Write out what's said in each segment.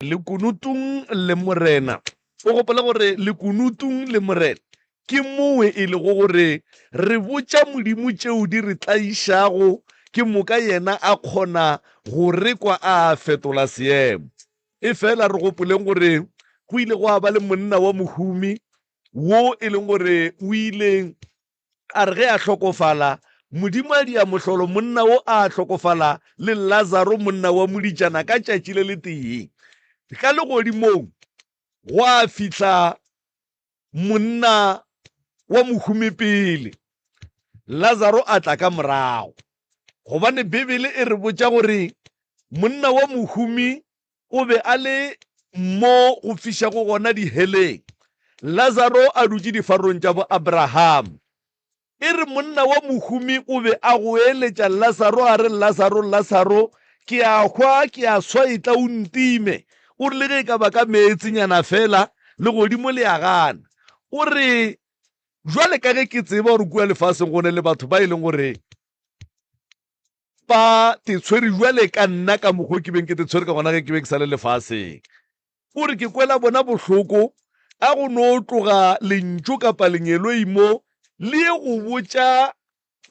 lekunutung le morena o gopola gore lekunutung le morena ke mowe e le go gore re botša modimo tšeo di re tlaišago ke moka yena a kgona go rekwa a fetola seemo e fela re gopoleng gore go ile go a ba le monna wa mohumi wo e leng gore o ile a re ge a hlokofala modimo a dia mohlolo monna wo a hlokofala le Lazaro monna wa moditšana ka tšatši le le tee ka legodimong go a fihla monna wa mohumi pele Lazaro a tla ka morago gobane bibele e re botša gore monna wa mohumi o be a le mo go fišago gona diheleng Lazaro a dutše difarong tša bo Abraham e re monna wa mohumi o be a go eletša Lazaro a re Lazaro ke a hwa ke a swaetla o ntime o re le ge ka baka meetsinyana fela le godimo le a gana o re jwale ka ge ke tseba gore kua lefaseng go ne le batho ba e leng gore ba te tshwere jwale ka nna ka mokgwa ke beng ke te tshwere ka gona ge ke be ke sa le lefaseng o re ke kwela bona bohloko a go no tloga lentšu kapa lenyelo imo le go botša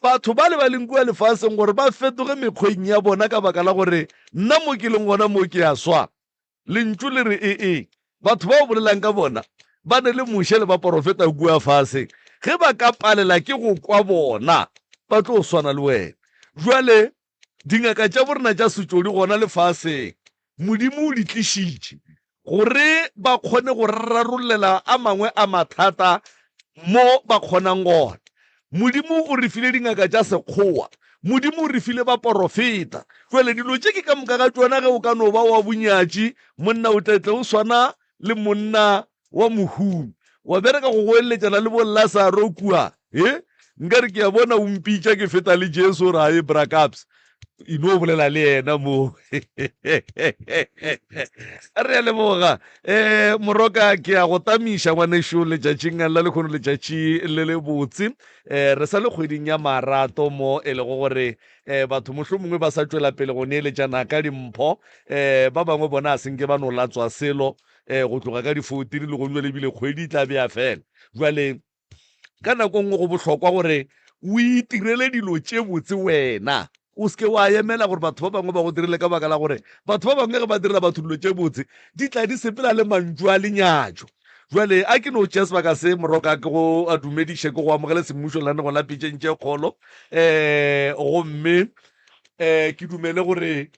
batho ba le ba leng kua lefaseng gore ba fetoge mekgweng ya bona ka baka la gore nna mo ke leng gona mo ke a swa lentšu le re ee batho ba o bolelang ka bona ba ne le moše le ba porofeta kua fase ge ba ka palela ke go kwa bona ba tlo swana le wena jwale dingaka tša borena tša setšo di gona lefaseng modimo o di tlišitše gore ba kgone go rarollela a mangwe a mathata mo ba kgonang gona modimo o re file dingaka tša sekgowa modimo o re file ba porofeta jwale dilo tše ke ka moka ga tšona ge o ka no ba wa bonyatši monna o tletle o swana le monna wa mohumi wa bereka go goeletšana le bo Lazaro kua nka re ke a bona o mpitša ke feta le Jesu ra e brakaps e no bolela le yena mo re a leboga moroka ke a go tamiša ngwanešo letšatšing la lekgono letšatši le le botse re sa le kgweding ya marato mo e lego gore batho mohlho mongwe ba sa tšwela pele go neeletšana ka dimpho ba bangwe bona a senke ba no latswa selo go tloga ka di-14 le go jwale ebile kgwedi tla be a fela jwale ka nako nngwe go bohlokwa gore o itirele dilo tše botse wena o seke wa emela gore batho ba bangwe ba go dirile ka baka la gore batho ba bangwe ge ba direla batho dilo tše botse di tla di sepela le mantšu a lenyatšo jwale a ke no tšea sebaka se moroka ke go a dumediše ke go amogele semmušo lane go la pitšeng tše kgolo gomme ke dumele gore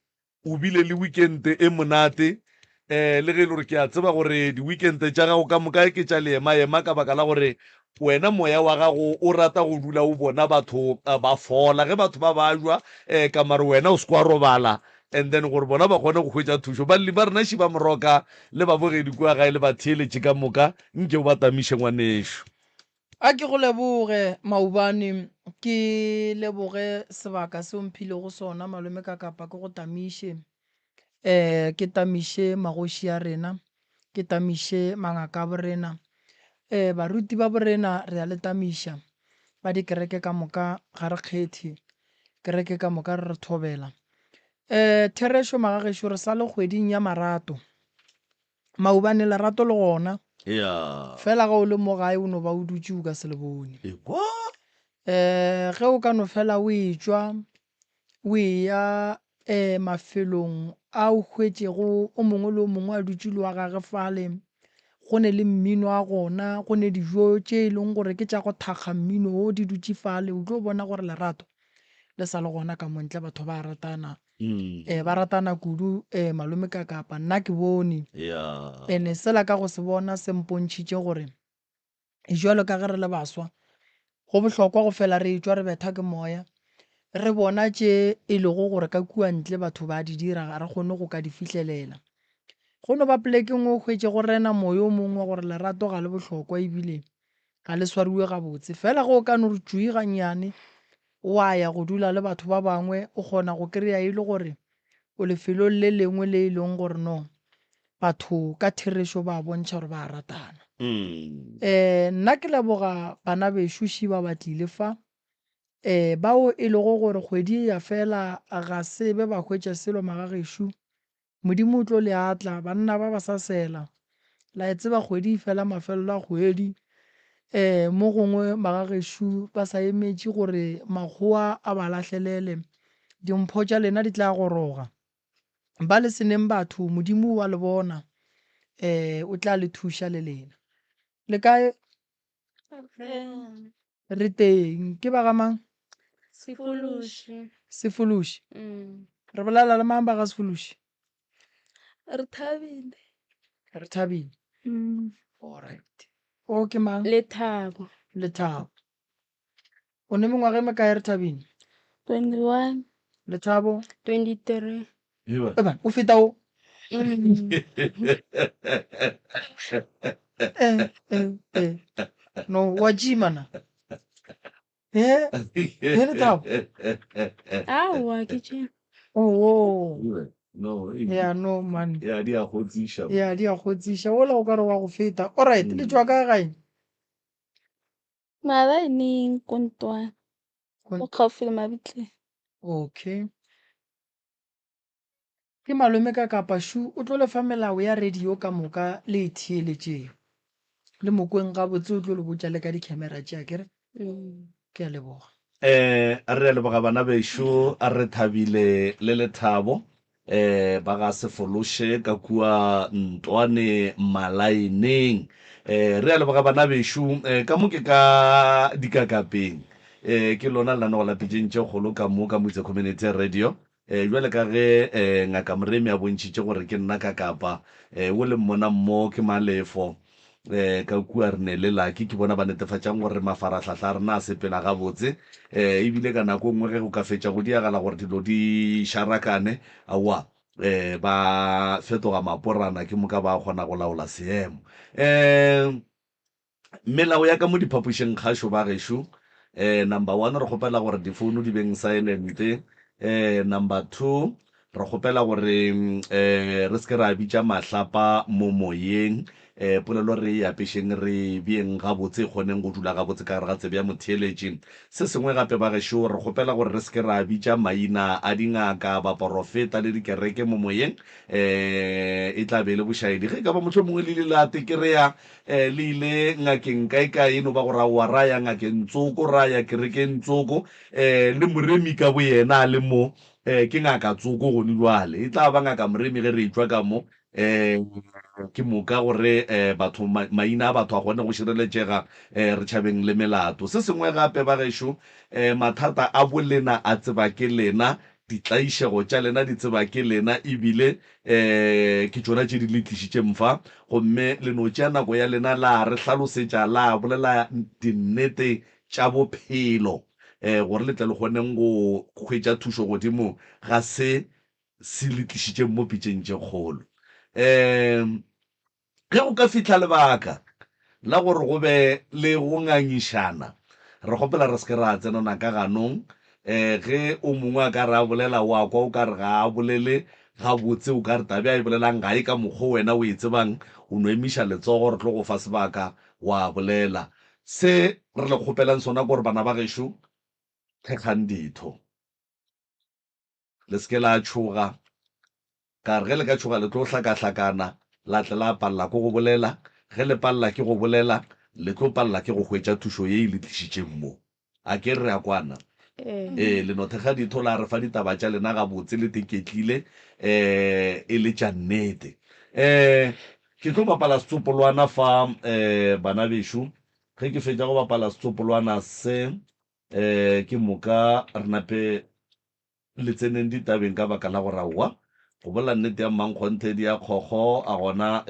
o bile le weekend e monate le ge e le gore ke a tseba gore di-weekend tša gago ka moka ke tša leema-ema ka baka la gore wena moya wa gago o rata go dula o bona batho ba fola ge batho ba jwa ka mare wena o se kwa robala and then gore bona ba kgone go hwetša thušo ba rena šiba moroka le babogedi kua gae le batheeletše ka moka nke o ba tamiše ngwanešo a ke go leboge maubane ke leboge sebaka se omphile go sona malome ka kapa ke go tamiše ke tamiše magoši a rena ke tamiše mangaka a borena baruti ba borena re a le tamiša ba dikereke ka moka ga re kgethe kereke ka moka re re thobela Therešo magagešo re sa le kgweding ya marato maubane lerato le gona fela ga o le mo gae o no ba o dutse o ka se le bone ge o ka no fela o e tšwa o e ya mafelong a o hwetšego o mongwe le o mongwe a dutse le wa gage fale go ne le mmino a gona go ne dijo tše e leng gore ke tša go thakga mmino o di dutse fale o tlo bona gore lerato le sa le gona ka montle batho ba ratana ba ratana kudu malome ka kapa nna ke bone ene sela ka go se bona se mpontšhitše gore jalo ka ge re le baswa go bohlokwa go fela re tšwa re betha ke moya re bona tše e lego gore ka kua ntle batho ba di dira ga re kgone go ka di fihlelela go no ba plekeng o hwetše go rena moya o mongwe gore lerato ga le bohlokwa ebile ga le swariwe gabotse fela go ka no re tšui ganyane wa ya go dula le batho ba bangwe o kgona go kry-a e le gore o lefelong le lengwe le e leng gore no batho ka therešo ba bontšha gore ba ratana nna ke leboga bana bešoši ba batlile fa bao e lego gore kgwedi ya fela ga se be ba hwetša selo magagešo modimo o tlo le atla banna ba ba sa sela la e tseba kgwedi fela mafelelo a kgwedi mo gongwe magagešo ba sa emetše gore makgowa a ba lahlelele dimpho tša lena di tla goroga ba le seneng batho modimo wa le bona o tla le thuša le lena le kae re teng ke ba gamang Sefološi. sefološi re bolela le mang ba ga sefološi Re thabile. re thabile alright o ke mang Lethabo. lethabo o ne mengwaga e mekae re thabile 21, lethabo 23. o feta o no wa jimana lethabo Awa ke tše. oh No, yeah no man ya di a kgotsiša. ya di a kgotsiša ola o ka re wa go feta alright le tswa ka gae Mabaineng Kontwana. Go kgaufile Mabitleng. okay ke malome ka kapashu o tlo lefa melao ya radio ka moka le e theeletšeng le mokweng gabotse o tlo le botša le ka di-camera tša kere ke a leboga re a leboga bana bešo a re thabile le lethabo ba ga sefološe ka kua Ntwane Malaeneng re a leboga bana bešo ka mo ke ka dikakapeng ke lona le lana go lapetšeng tše kgolo ka mo ka Moitse Community Radio jwale ka ge ngaka Moremi a bontšhitše gore ke nna ka kapa o le mmona mmo ke Malefo ka kua re ne le laki ke bona ba netefatšang gore mafaratlhatlha a rena a sepela gabotse ebile ka nako nngwe ge go ka fetša go diagala gore dilo di šarakane aowa ba fetoga maporana ke moka ba kgona go laola seemo melao ya ka mo diphapošeng kgašo ba gešo number 1 re kgopela gore difounu di beng silent number 2 re kgopela gore re se ke ra bitša mahlapa mo moyeng polelo re e apešeng re bieng gabotse e kgoneng go dula gabotse ka gare ga tsebe ya motheeletšeng se sengwe gape ba gešo re kgopela gore re se ke ra bitša maina a dingaka baporofeta le dikereke mo moyeng e tla be le bošaedi ge ka ba motlho mongwe le ile la tekereya le ile ngakeng kae no ba go raoa raya ngakeng tsoko raya kerekeng tsoko le Moremi ka bo yena le mo ke ngaka tsoko gone jwale e tla ba ngaka Moremi ge re etswa ka mo ke moka gore batho maina a batho a kgone go šireletšega re tšhabeng le melato se sengwe gape ba gešo mathata a bolena a tseba ke lena ditlaišego tša lena di tseba ke lena ebile ke tšona tše di le tlišitše mfa gomme le no tšea nako ya lena la re hlalosetša la bolela dinnete tša bophelo gore le tle le kgoneng go hwetša thušo godimo ga se le tlišitšeng mo pitšeng tše kgolo ge go ka fihla lebaka la gore go be le go ngangišana re kgopela re se ke ra tsenana ka ganong ge o mongwe a ka re a bolela wa kwa o ka re ga a bolele gabotse o ka re tabe a e bolelang gae ka mokgwa wena o e tsebang o no emiša letsogo re tlo go fa sebaka wa bolela se re le kgopelang sona gore bana ba gešo thekgang ditho le se ke la tšhoga ka re ge le ka tšhoga le tlo hlakahlakana la tle la palela ko go bolela ge le palela ke go bolela le tlo palela ke go hwetša thušo ye e le tlišitšeng mo a ke re a kwana le no thekga ditho la re fa ditaba tša lena gabotse le teketlile e le tša nnete ke tlo bapala setsopolwana fa bana bešo ge ke fetša go bapala setsopolwana se ke moka re nape le tseneng ditabeng ka baka la gore aowa go bola nnete ya mmankgonthe di a kgokgo a gona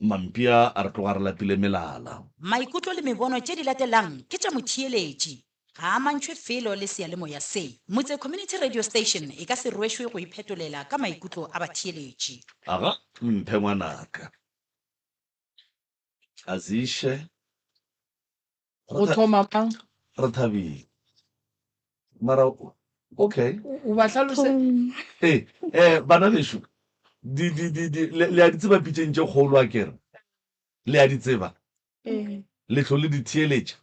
mampia a re tloga re lapile melala maikutlo le mebono tše di latelang ke tša motheeletši ga a mantšhwe felo le seyalemoya se Motse Community Radio Station e ka se rwešwe go iphetolela ka maikutlo a batheeletši aga mphe ngwanaka Azishe go thoma mang re thabile mara okay o ba hlalose bana bešo le a di tseba pitšeng tše kgolo a kere le a di tseba le tlo le di theeletša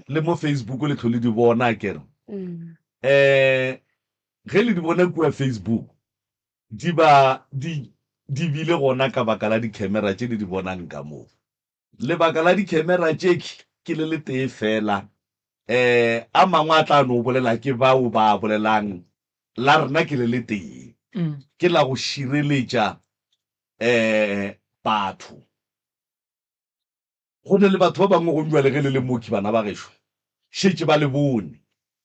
le mo Facebook le tlo le di bona a kere ge le di bona kua Facebook di ba di bile gona ka baka la di-camera tse di bonang ka moo. Lebaka la di-camera tse ke le tee fela a mangwe a tla no bolela ke bao ba bolelang la rena ke le tee ke la go šireletša batho. Go ne le batho ba bangwe go jwa le ge le le moki bana ba gešo šetše ba le bone,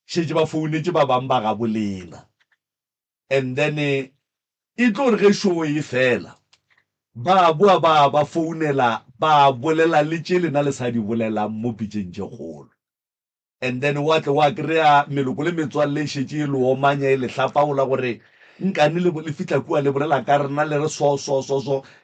šetše ba founetse ba bangwe ba ga bolela, and then e tlo re ge show e fela ba boa ba founela ba bolela le tše lena le sa di bolelang mo pitšeng tše kgolo, and then wa tle wa kry-a meloko le metswalle e šetše e le omanya e le hlapaola gore nkane le fitlha kua le bolela ka rena le re so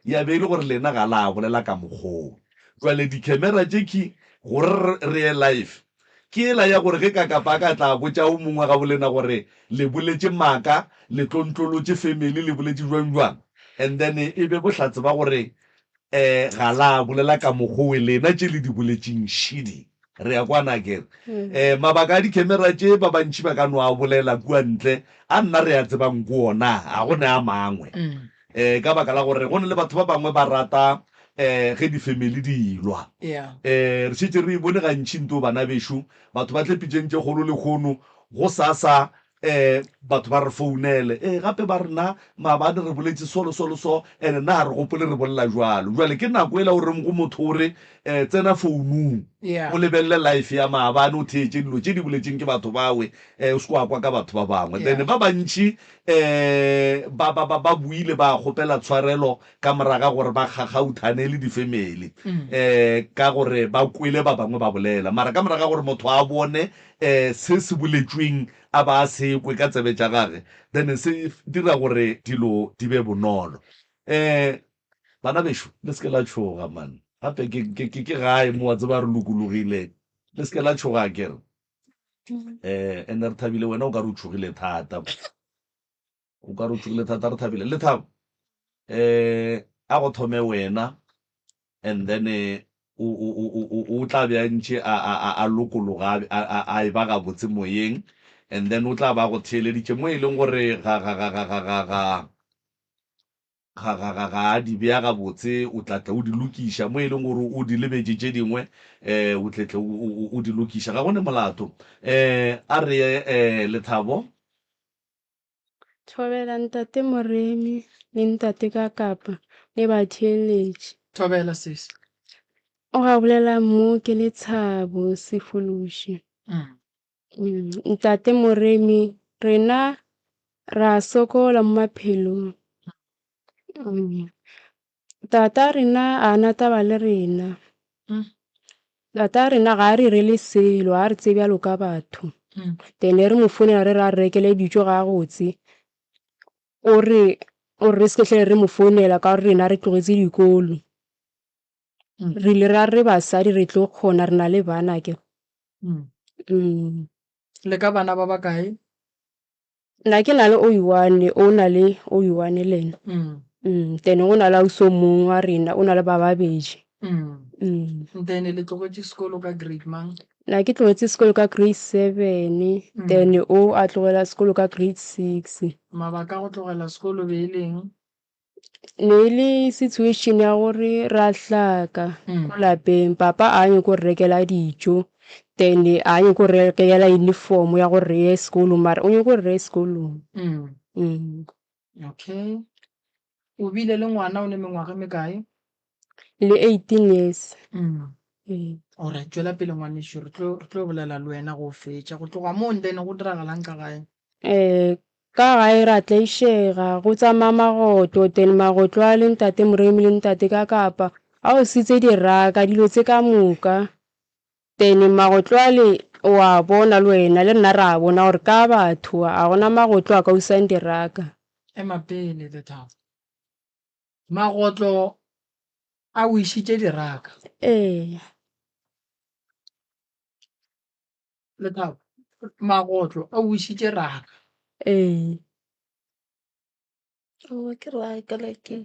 ya be e le gore lena ga la bolela ka mokgong. Jwale di-camera tše ke gore re ye live ke ela ya gore ge ka kapa ka tla botša o mongwe ga bolena gore le boletše maaka le tlontlolotše family le boletše jwang, and then e be bohlatse ba gore ga la bolela ka mokgowe lena tše le di boletšeng šidi re ya kwana kere. Mabaka a di-camera tše ba bantši ba ka no a bolela kua ntle a nna re ya tsebang ko ona a gone a mangwe ka baka la gore go ne le batho ba bangwe ba rata ge di-family di ilwa re šetše re bone gantšhi nto bana bešo batho ba tlepitšeng tše kgolo le kgono go sasa batho ba re founele gape ba rena maabane re boletše so and na re gopole re bolela jwalo. Jwale ke nako e la gore go motho gore tsena founung o lebelele life ya maabane o theetše dilo tše di boletšeng ke batho bawe o se kwa ka batho ba bangwe. Then ba bantši ba buile ba kgopela tshwarelo ka moraga gore ba kgakgauthane le di-family ka gore ba kwele ba bangwe ba bolela, mara ka moraga gore motho a bone se se boletšweng a ba a sekwe ka tsebe tša gage, then se dira gore dilo di be bonolo. Bana bešo le seke la tšhoga man, gape ke gae mo wa tseba re lokologile, le seke la tšhoga kere and re thabile wena o ka re o tšhogile thata, re thabile le thabo a go thome wena, and then o tla bjantšhe a lokologa a e ba gabotse moyeng, and then o tla ba go theeleditše mo e leng gore ga a di bea gabotse o tlatla o di lokiša mo e leng gore o di lebetše tše dingwe o tletle o di lokiša ga gone molato. A re ye Lethabo. Thobela ntate Moremi le ntate ka kapa le batheeletši. Thobela sis. O ga bolela mo ke Lethabo Sefološi. Ntate Moremi rena ra sokola mo maphelong. Tata rena a na taba le rena. Tata rena ga re le selo a re tsebe alo ka batho. Tene re mo founela re ra rekele dijo ga gotse. O re seketlele re mo founela ka gore rena re tlogetse dikolo. Re ile ra re basadi re tlo kgona re na le bana ke. Le ka bana ba bakae? Nna ke na le O1 o na le O1 lena. Tene o na le auso mongwe wa rena o na le ba babedi. Then le tlogetse sekolo ka grade mang? Nna ke tlogetse sekolo ka grade 7 then o a tlogela sekolo ka grade 6. Mabaka go tlogela sekolo be e leng? Ne le situation ya gore ra hlaka ko lapeng, papa a nye go rekela dijo, then a nye go rekela uniform ya gore re ye sekolo, mara o nye go re ye sekolong. Okay. O bile le ngwana o ne mengwaga mekae? Le 18 years. Alright, tswela pele ngwaneso re tlo bolela le wena go fetša go tloga mo then go diragalang ka gae? Ka gae ra tla išega go tsamaya magoto, then magoto a le ntate Moremi le ntate ka kapa a o sitse diraka dilo tse ka moka, then magoto a le o a bona le wena le nna ra bona gore ka batho a gona magoto a ka usang diraka. Ema pele Lethabo, magotlo a o išitše diraka? Lethabo, magotlo a o išitše raka? Ke raka like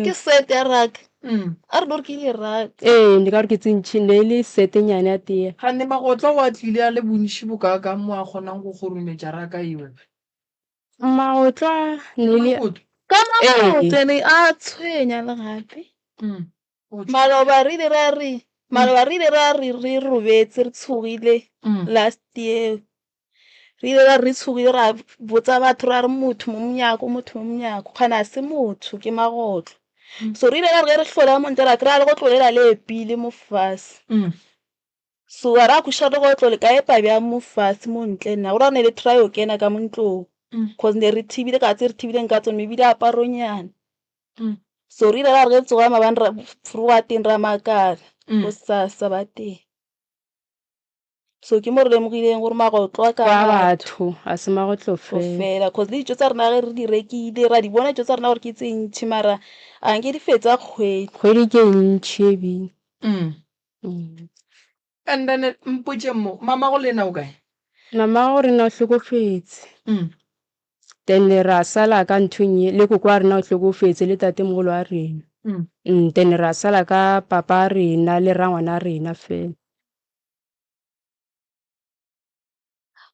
ke set ya raka. A re dore ke le raka. Ndi ka re ke tsentšhi ne le setenyane ya tee. Ga ne magotlo wa tlile a le bontši bo ka mo a kgonang go gorumetša raka iwe? Maotlwa nele ka Eh. ne a tshwenya le gape Mm. maloba re ile re robetse re tshogile last year re ile re tshogile ra botsa batho ra re motho mo monyako kana se motho ke magotlo so re ile re hlola montle ra kra le go tlolela le epile mo fase so ra ku shata go tlole ka epa bya mo fase mo ntle nna o ra ne le try o kena ka montlo cause ne re thibile ka tse re thibile nka tsone mebile a paronyana so re ile re tsoga mabane ra fruwa teng ra makala go sa ba teng so ke mo re lemogileng gore magotlo a ka batho a se magotlo fela cause le ditso tsa rena ge re di rekile ra di bona ditso tsa rena gore ke tse ntšhi mara a nke di fetsa kgwedi ke ntšhi ebile and then mpotse mo mama go lena o kae mama go rena o hlokofetse then ra sala ka nthong le koko wa rena o hlokofetse le tatemogolo wa rena then ra sala ka papa rena le rangwana rena fela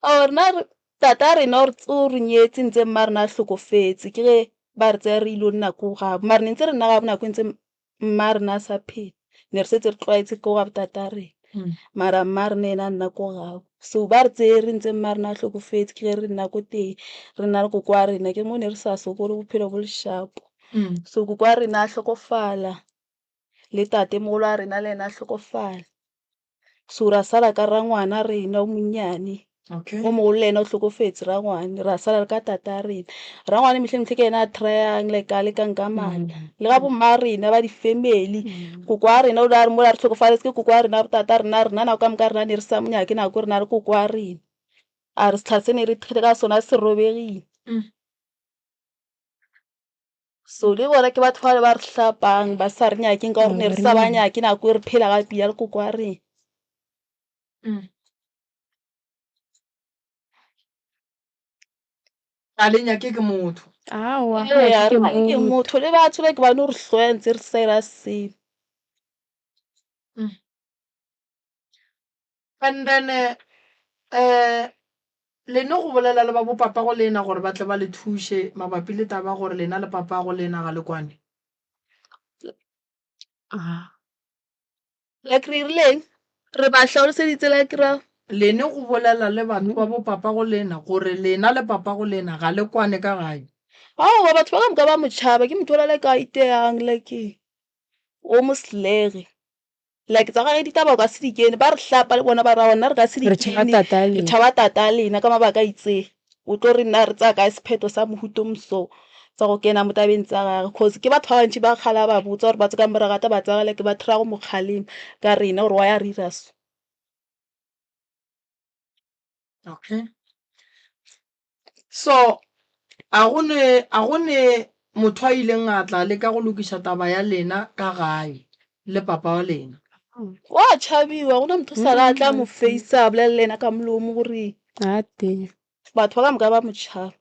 rena tata rena o re nyetse ntse mma rena a hlokofetse ke ge ba re tseya re ile nna ko gabo mara ne ntse re nna gabo nako ntse mma rena a sa phela ne re setse re tlwaetse ko gabo tata rena mara mma rena ena nna ko gabo so ba re tseye re ntse mma rena a hlokofetse ke ge re nna ko teng re nna le koko wa rena ke mo ne re sa sokole bophelo bo leshapo so koko wa rena a hlokofala le tatemogolo wa rena le ena a hlokofala so ra sala ka rangwana rena o monnyane o mogolo le ena o hlokofetse rangwane ra sala ka tata rena rangwane metlhe ke ena a tryang le ka nka mala le ga bomma rena ba di-family koko wa rena o la re mo la re hlokofaletse ke koko wa rena tata rena nako ka moka rena ne re sa monyake nako rena re koko wa rena a re setlhare se ne re thekgile ka sona se robegile so le bona ke batho ba le ba re hlapang ba sa re nyakeng ka gore ne re sa ba nyake nako e re phela ka pila le koko wa rena a le nyake ke motho ke motho le batho le ke bane gore hloya ntse re saela seo and then lene go bolela le ba bopapa go lena gore ba tle ba le thushe mabapi le taba gore lena le papa go lena ga le kwane like re rileng re ba tlhaloseditse la kry lene go bolela le batho ba bopapa go lena gore lena le papa go lena ga le kwane ka gae ba batho ba ka moka ba motšhaba ke motho o la ka iteang like o moslege like tsa gage ditaba o ka se di kene ba re hlapa le bona ba ra bona re ka se di kene re thaba tata lena ka mabaka a itseng o tlo re nna re tsaya ka sephetho sa mohuto moso tsa go kena mo tabeng tsa gage cause ke batho ba bantši ba kgala ba botsa gore ba tse ka moragata ba tsagale ke ba thira go mokgaleng ka rena gore wa ya rira so okay so a gone motho a ileng a tla le ka go lokiša taba ya lena ka gae le papa wa lena wa tšhabiwa gona motho sa la tla mo faisa bolela lena ka molomo gore batho ba ka moka ba motšhaba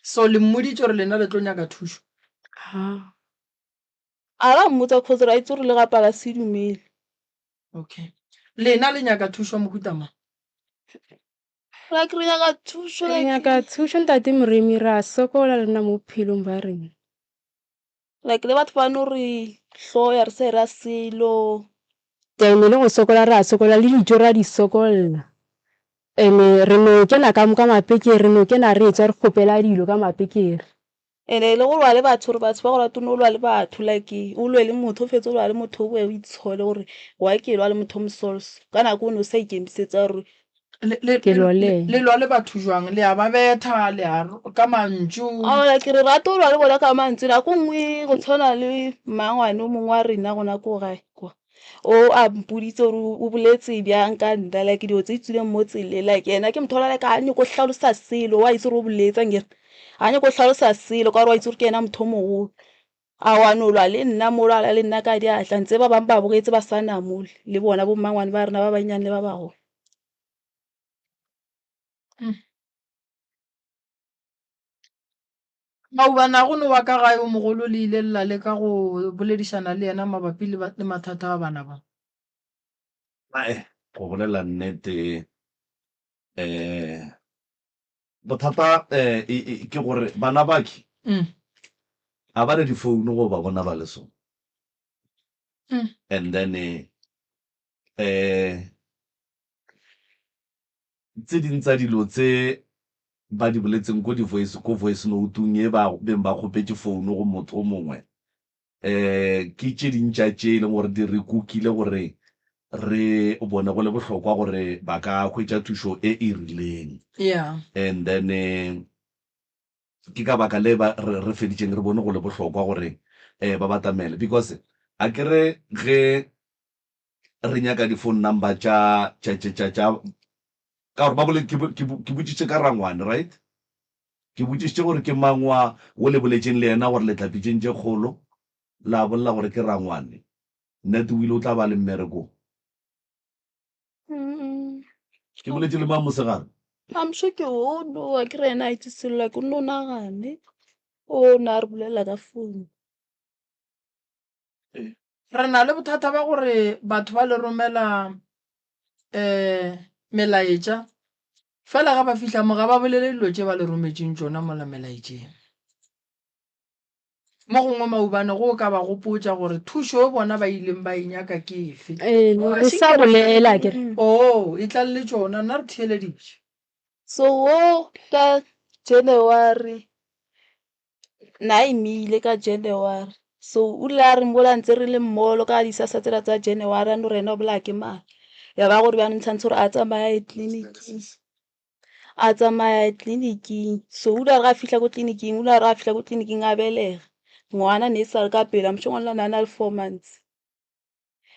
so le mmoditse gore lena le tlo nyaka thušo a ra mmotsa cause ra itse gore le gapa ka se dumele okay lena le nyaka thušo mohutama re nyaka thušo ntate moremi ra sokola lena mo bophelong ba rena like le batho ba no re hloya re se ra selo tene le go sokola ra sokola le dijo ra di sokolla ene re no kena ka moka mapekere re no kena re etswa re kgopela dilo ka mapekere ene le go lwa le batho gore batho ba go rata no lwa le batho like o lwe le motho o fetse o lwa le motho o boe o itshole gore wa ke lwa le motho mosolso ka nako o ne o sa ikemisetsa gore le lwa le batho jwang le a ba betha le a ka mantšu ke re rata o lwa le bona ka mantswe nako nngwe go tshwana le mmangwane o mongwe wa rena gona ko gae kwa o a mpoditse gore o boletse bjang ka nna like dio tse itswileng mo tsele like ena ke motho like a nyako hlalosa selo wa itse gore o boletsa ngere a nyako hlalosa selo ka gore wa itse gore ke ena motho o mogolo a wa no lwa le nna mo lwa le nna ka diatla ntse ba bang ba bogetse ba sa namole le bona bo mmangwane ba rena ba banyane le ba bagolo maubana go no wa ka gae o mogolo le ile lla le ka go boledišana le yena mabapi le mathata a bana ba go bolela nnete bothata ke gore bana baki a ba re difounu go ba bona ba le sone and then tse ding tsa dilo tse ba di boletseng ko voice note-ung e ba beng ba kgopetse founu go motho o mongwe ke tse dintšha tše e leng gore di re kukile gore re bone go le bohlokwa gore ba ka hwetša thušo e e rileng and then ke ka baka le re feditšeng re bone go le bohlokwa gore ba batamele because a kere ge re nyaka di-phone number tša ka gore ba bole ke botsitše ka rangwane right ke botsitše gore ke mangwa o le boletšeng le yena gore letlapitšeng tše kgolo la bolela gore ke rangwane nnete o ile o tla ba le mmereko ke boletše le mamosegare amsho ke ono a ke re ena a itsisolola ke nno nagane o na re bolela ka founu re na le bothata ba gore batho ba le romela melaetša fela ga ba fihla moga ba bolele dilo tše ba le rometseng tšona mola melaetšeng mo gongwe maubane go ka ba gopotša gore thušo o bona ba ileng ba inyaka ke efe re sa bolela ke e tla le tšona nna re theeleditše so wo ka January na imile ka January so o la re mbola ntse re le mmolo ka disasa tsela tsa January ano rena o bola ke mara ya ba gore ba ntshantse gore a tsamaya tleliniking so o la re ga fihla ko tleliniking a belega ngwana ne sa ka pela mshongwana na na 4 months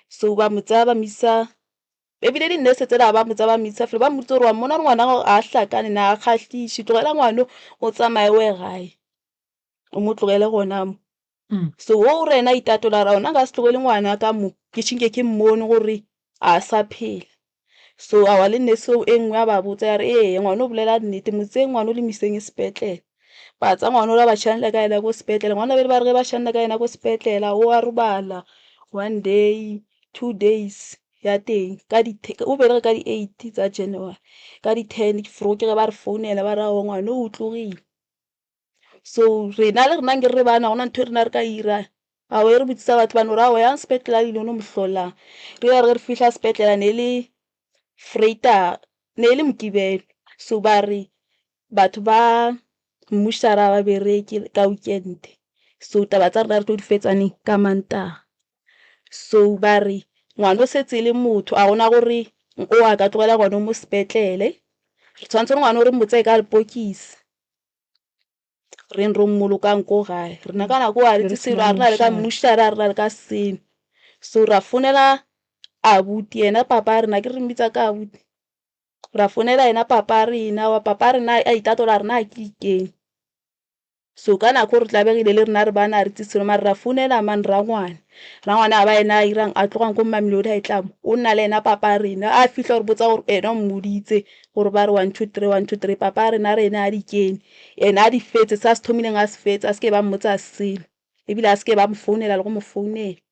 so ba motsa ba misa ebile di nurse tsela ba motsa ba misa fela ba motso re wa mona ngwana a hlakane na kgahlisi tlogela ngwana o tsamaye we gae o mo tlogele gona so wo rena itatola ra ona ga se tlogele ngwana ka mo ke tšhinke ke mmone gore a sa phela so a wa le nurse e nngwe ba botsa ya re ngwana o bolela nnete motse ngwana o le miseng sepetlele ba tsa ngwana o la ba shanela ka ena go sepetlele ngwana ba re ba shanela ka ena go sepetlele o a robala 1 day 2 days ya teng ka o bereka ka di 8 tsa January ka di 10 ke fro ke ba re founela ba ra ngwana o tlogile so rena le rena ngere bana gona ntho rena re ka ira a we re botsisa batho ba no ra wa ya sepetlele ile no mohlola re fihla sepetlele ne le Freita ne le Mokibelo so ba re batho ba mmušara ba bereke ka weekend so taba tsa rena re tlo di fetsane ka Mantaga so ba re ngwana o setse le motho a gona gore o a ka tlogela ngwana mo sepetlele re tshwanetse ngwana o re motse ka lepokisi re mmolokang ko gae rena kana ko a re tselo a rena le ka mmušara a rena le ka seno so ra fonela abuti yena papa rena ke re mmitsa ka abuti ra fonela yena papa rena wa papa rena a itatola rena ke ikeng so kana ko re tlabegile le rena re bana re tsitselo mara ra fonela man rangwana a ba ena a irang a tlogang ko Mamelodi a itlamo o nna le ena papa rena a fihla re botsa gore ena mmoditse gore ba re 1 2 3 1 2 3 papa rena re ena a di kene ena a di fetse sa se thomileng a se fetse a se ke ba mmotsa selo ebile a se ke ba mfounela le go mo founela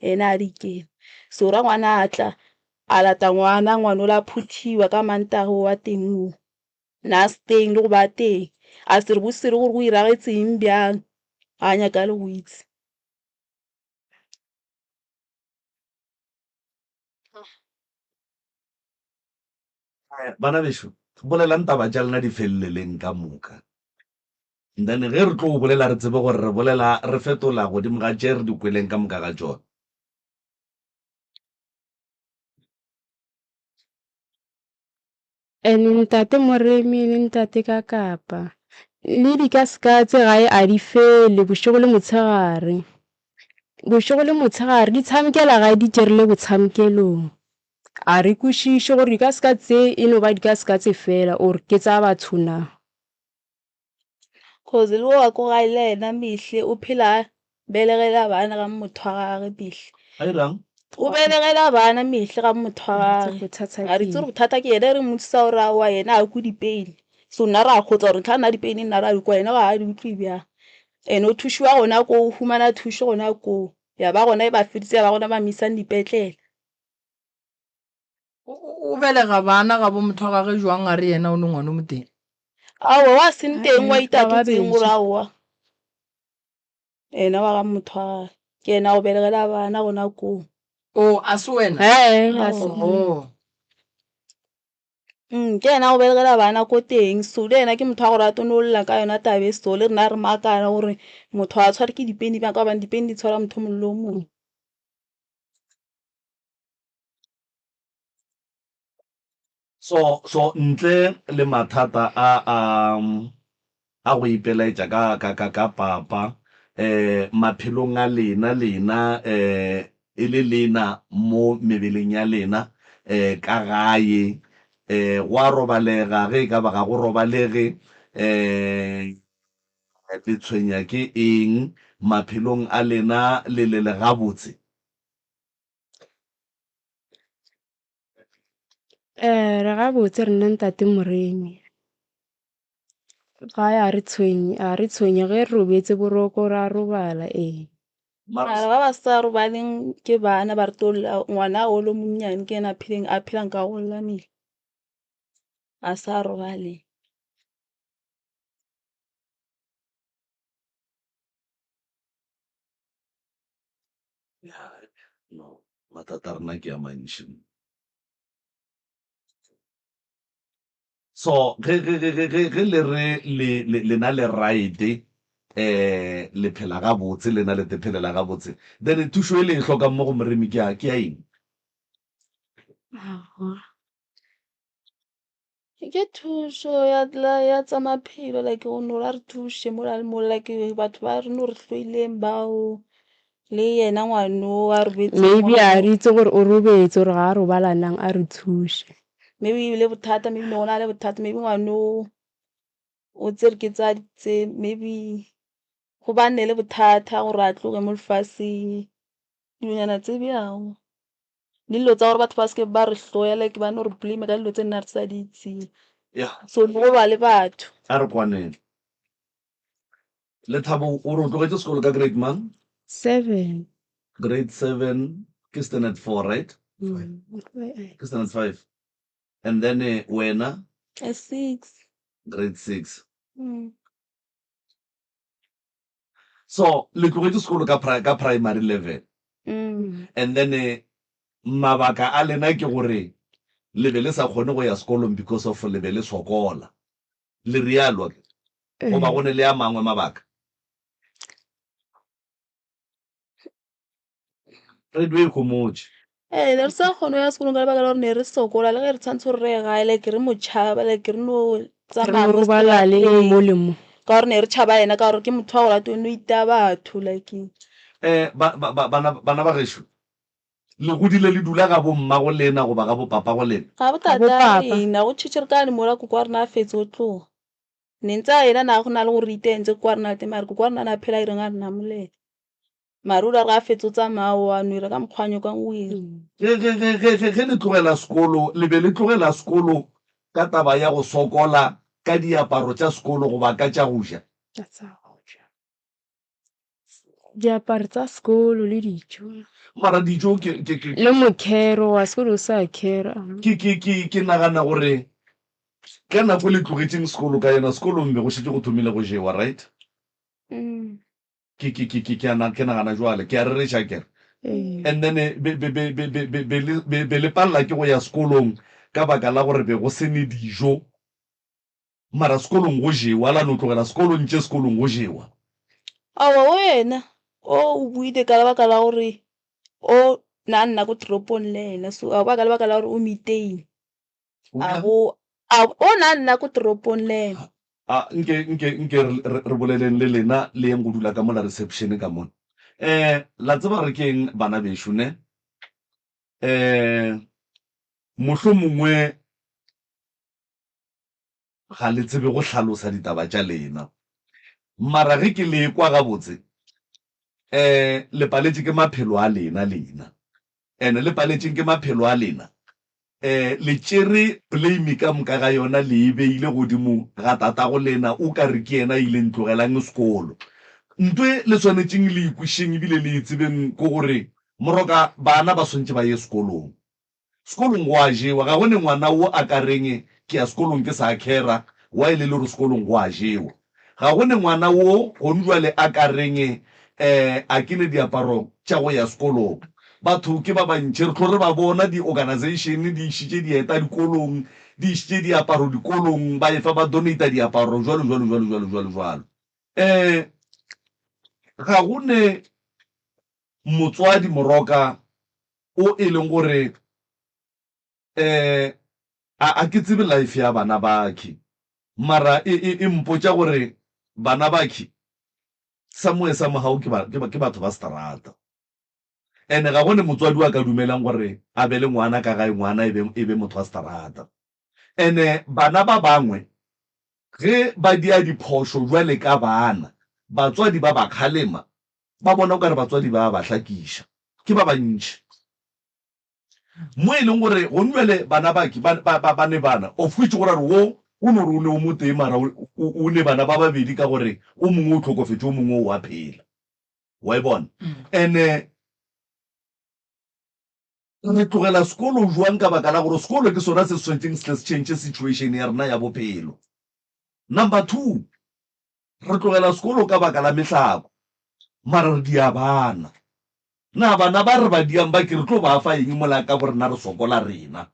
ena a di kene so ra ngwana a tla a lata ngwana o la phuthiwa ka Mantaga wa teng mo na steng le go ba teng a se re bosere gore go iragetseng bjang a nyaka le go itse bana bešo bolelang taba tša lena di feleleleng ka moka then ge re tlo go bolela re tsebe gore re fetola godimo ga tše re di kweleng ka moka ga tšona and ntate Moremi le ntate ka Kapa le dikasekatse gae a di fele bošego le motshegare di tshamekela gae di tšerile botshamekelong a re kwešiše gore dikasekatse e no ba dikasekatse fela or ke tsa batho na cause le wa ko gae le ena mehle o phela belegela bana ga motho wa gage bihle a irang o belegela bana mehle ga motho wa gage a re tse bothata ke yena re motsisa gore wa yena a ku dipeini so nna ra khotsa gore tlhana dipeini nna ra di kwa yena ga a di utlwe bjang ene o thušiwa gona ko o humana thušo gona ko ya ba gona e ba feditse ya ba gona ba misang dipetlele o belega bana ga bo motho wa gage jwang a re yena o ne ngwana o mo teng aowa wa seng teng wa Ba itatotseng babedi. gore aowa ena wa ga motho ke ena o belegela bana gona koo a se wena a se ke ena o belegela bana ko teng so le ena ke motho wa gore a tonolola ka yona tabe so le rena re maakana gore motho a tshware ke dipendi ba ka bane dipendi di tshwara motho mollo o mongwe so ntle le mathata a go ipelaetša ka papa maphelong a lena e le lena mo mebeleng ya lena ka gae go a robalega ge e ka ba ga go robalege le tshwenya ke eng maphelong a lena le gabotse re gabotse re nna ntate Moremi ga a re tshwenye ge re robetse boroko ra robala mara ba ba sa robaleng ke bana ba re tolla ngwana o lo monnyane ke ena a phelang ka go llamile a sa robale no mathata a rena ke a mantši so ge le re lena le right le phela gabotse lena le tephelela gabotse then thušo e le e tlhokang mo go Moremi ke a eng ke thuso ya tsa maphelo like go no ra re thushe mo like batho ba re no re hloileng bao le yena ngwano a re betse maybe a re itse gore o robetse gore ga a robalanang a re thushe maybe le bothata maybe no gona le bothata maybe ngwano o tsere ke tsa ditse maybe go ba nne le bothata gore a tloge mo lefaseng dilonyana tse bjao le dilo tsa gore batho ba seke ba re hloya like ba no re blame ka dilo tse nna re sa di itseng so le go ba le batho a re kwaneng le Thabo o re o tlogetse sekolo ka grade man 7 grade 7 ke standard 4 right ke standard 5 and then wena a 6 grade 6 so le tlogetse sekolo ka primary level and then mabaka a lena ke gore le be le sa kgone go ya sekolong because of le be le sokola le rialo go ba gone le a mangwe mabaka re dwe khomotse le re sa kgone ya sekolong ka lebaka la gore ne re sokola le ge re tshwanetse re re gae like re motšhaba like re no tsamaya mo robalale mo le mo ka gore ne re tšhaba ena ka gore ke motho wa go rata no ita batho like bana ba gešo le godile le dula ga bo mma go lena goba ga bo papa go lena ga botata rena go tšhetše re ka ne mola koko wa rena a fetse o tloga ne ntse a ena na go na le gore itentse koko wa rena te mare koko wa rena na phela a ireng a rena molela mare o la re a fetse o tsamaya wa nwere ka mokgwanyo ka ngwere ge le tlogela sekolo le be le tlogela sekolo ka taba ya go sokola ka diaparo tša sekolo goba ka tša go ja diaparo tsa sekolo le dijo mara dijo le mokhero wa sekolo sa khera ke nagana gore ka nako le tlogetseng sekolo ka yena sekolong be go šetse go thomile go jewa right ke nagana jwale ke a reretša kere and then be le palela ke go ya sekolong ka baka la gore be go sene dijo mara sekolong go jewa la no tlogela sekolong tše sekolong go jewa awa wena o buile ka lebaka la gore o na nna ko toropong le ena so a ba ka lebaka la gore o metein o na nna ko toropong le ena nke re boleleng le lena le yeng go dula ka mola reception ka mona la tseba re keng bana bešo ne mohlho mongwe ga le tsebe go hlalosa ditaba tša lena mara ge ke le kwa gabotse le paletše ke maphelo a lena ene le paletšeng ke maphelo a lena le tšere blame ka moka ga yona le e beile godimo ga tata go lena o ka re ke yena ile ntlogelang sekolo ntwe le tshwanetseng le ikwišeng ebile le itsebeng ko gore moroka bana ba swantse ba ye sekolong go a jewa ga gone ngwana wo a ka reng ke ya sekolong ke sa khera wa ile le re sekolong go a jewa ga gone ngwana wo gone jwale a ka reng a kene diaparo tša go ya sekolong batho ke ba bantšhi re tlo re ba bona di-organization di išitše dieta dikolong di išitše diaparo dikolong ba efa ba donata diaparo jwalo ga gone motswadi moroka o e leng gore a ke tsebe life ya bana bakhe mara e mpotša gore bana bakhe somewhere somehow ke batho ba strata and ga gone motswadi wa ka dumelang gore a be le ngwana ka gae ngwana e be motho wa strata and bana ba bangwe ge ba dia diphoso jwale ka bana batswadi ba ba khalema ba bona o ka re batswadi ba ba hlakiša ke ba bantši mo e leng gore go nwele bana baki ba ne bana of which gore wo o no re o ne o mo teng mara o ne bana ba babedi ka gore o mongwe o tlhokofetse o mongwe o wa phela wa e bona and re tlogela sekolo jwang ka baka la gore sekolo ke sona se tshwanetseng se change situation ya rena ya bophelo. Number 2, re tlogela sekolo ka baka la mehlako mara re dia bana na bana ba re ba diang ba ke re tlo ba fa eng mola ka borena re sokola rena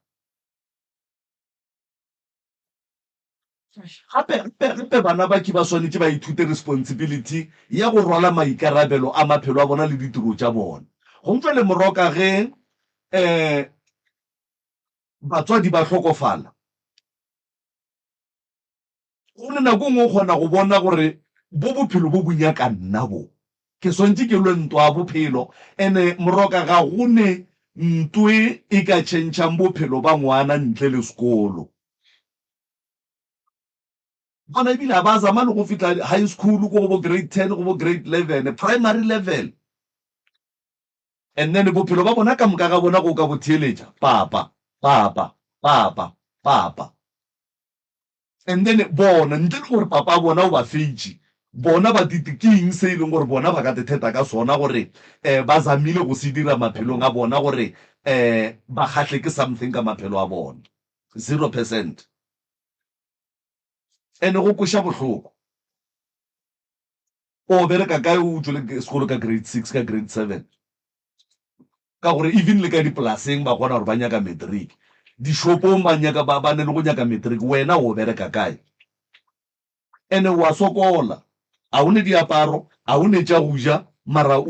gape bana ba ke ba swanetse ba ithute responsibility ya go rwala maikarabelo a maphelo a bona le ditiro tša bona go ntse le moroka ge batswadi ba hlokofala go le nako ngwe o kgona go bona gore bo bophelo bo bunyaka nna bo ke swantse ke lwe ntwa bophelo ene moroka ga gone ntwe e ka tšhentšhang bophelo ba ngwana ntle le sekolo bona ebile ba zama le go fitla high school go bo grade 10 go bo grade 11 primary level and then bophelo ba bona ka moka ga bona go ka botheletša papa and then bona ntle le gore papa bona o ba feitše bona ba titiking se ileng gore bona ba ka theta ka sona gore ba zamile go se dira maphelong a bona gore ba khatle ke something ka maphelo a bona 0%. ene go kosha bohloko o bereka kae o tswele sekolo ka grade 6 ka grade 7 ka gore even le ka dipolaseng ba kgona gore ba nyaka matric dishopong ba nyaka ba ne le go nyaka matric wena o bereka kae ene wa sokola a o ne diaparo a o ne tša go ja mara o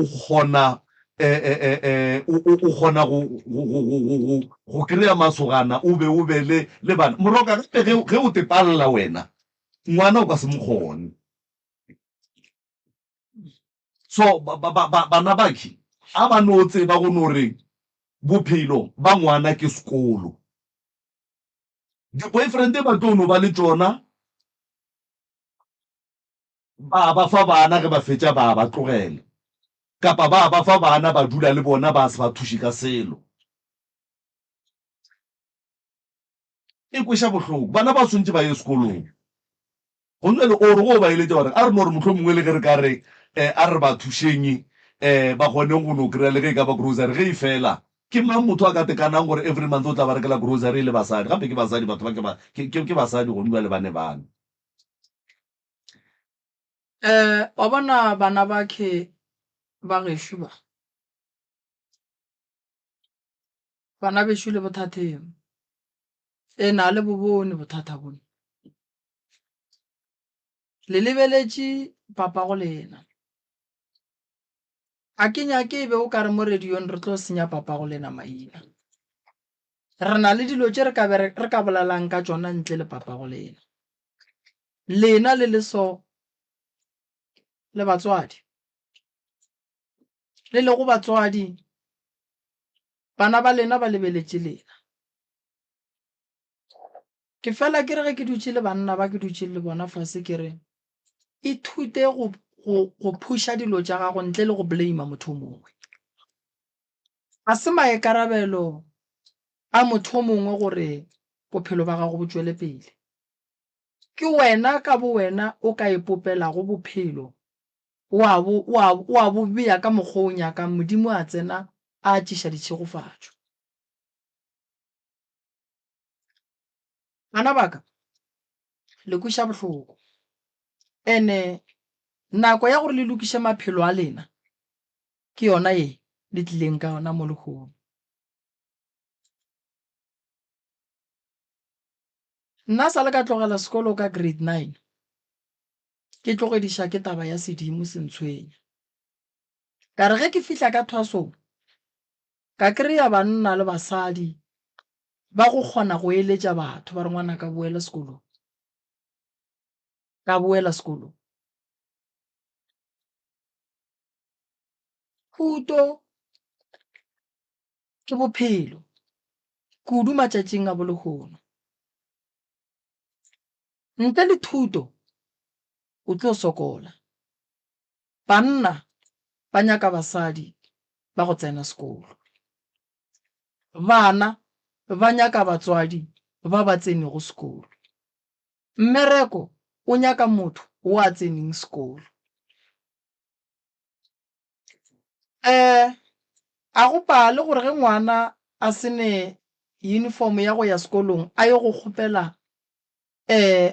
kgona o kgona go kry-a masogana o be le bana moroka gape ge o te palela wena ngwana o ka se mokgone so bana baki a ba no tseba go no re bophelo ba ngwana ke sekolo di-boyfriend ba tlo no ba le tsona ba fa bana ge ba fetša ba tlogele kapa ba fa bana ba dula le bona ba se ba thuši ka selo e kwesha bohloko bana ba swantse ba ye sekolong go nne le ore go ba iletse gore a re no re motlho mongwe le ge re ka re a re ba thušeng ba kgoneng go no kry-a le ge ka ba grocery ge e fela ke mang motho a ka tekanang gore every month o tla ba rekela grocery le basadi gape ke basadi batho ba ke basadi go dula le bane bana wa bona bana bakhe ba gešo bana bešo le bothateng na le bobone bothata bone le lebeletše papa go lena a ke nyake e be o ka re mo radiong re tlo senya papa go lena maina re na le dilo tše re ka bolelang ka tšona ntle le papa go lena lena le leso le batswadi le lego batswadi bana ba lena ba lebeletše lena ke fela ke re ge ke dutše le banna ba ke dutše le bona fase ke re ithute go phusha dilo tša gago ntle le go blame motho mongwe a se maekarabelo a motho mongwe gore bophelo ba gago bo tšwele pele ke wena ka bo wena o ka ipopelago bophelo wa bo bea ka mokgwa o nyakang modimo a tsena a tšiša ditšhegofatšo bana baka kweša bohloko ene nako ya gore le lokiše maphelo a lena ke yona e le tlileng ka yona mo lekgono. Nna sa le ka tlogela sekolo ka grade 9 ke tlogediša ke taba ya sedimo sentshwenya ka re ge ke fihla ka thwasong ka kry-a banna le basadi ba go kgona go eletša batho ba re ngwana ka boela sekolong thuto ke bophelo kudu matšatšing a bolehono. Ntle le thuto o tlo sokola. Banna ba nyaka basadi ba go tsena sekolo, bana ba nyaka batswadi ba ba tsenego sekolo, mmereko o nyaka motho o a tseneng sekolo. A go pale gore ge ngwana a sene uniform ya go ya sekolong a ye go kgopela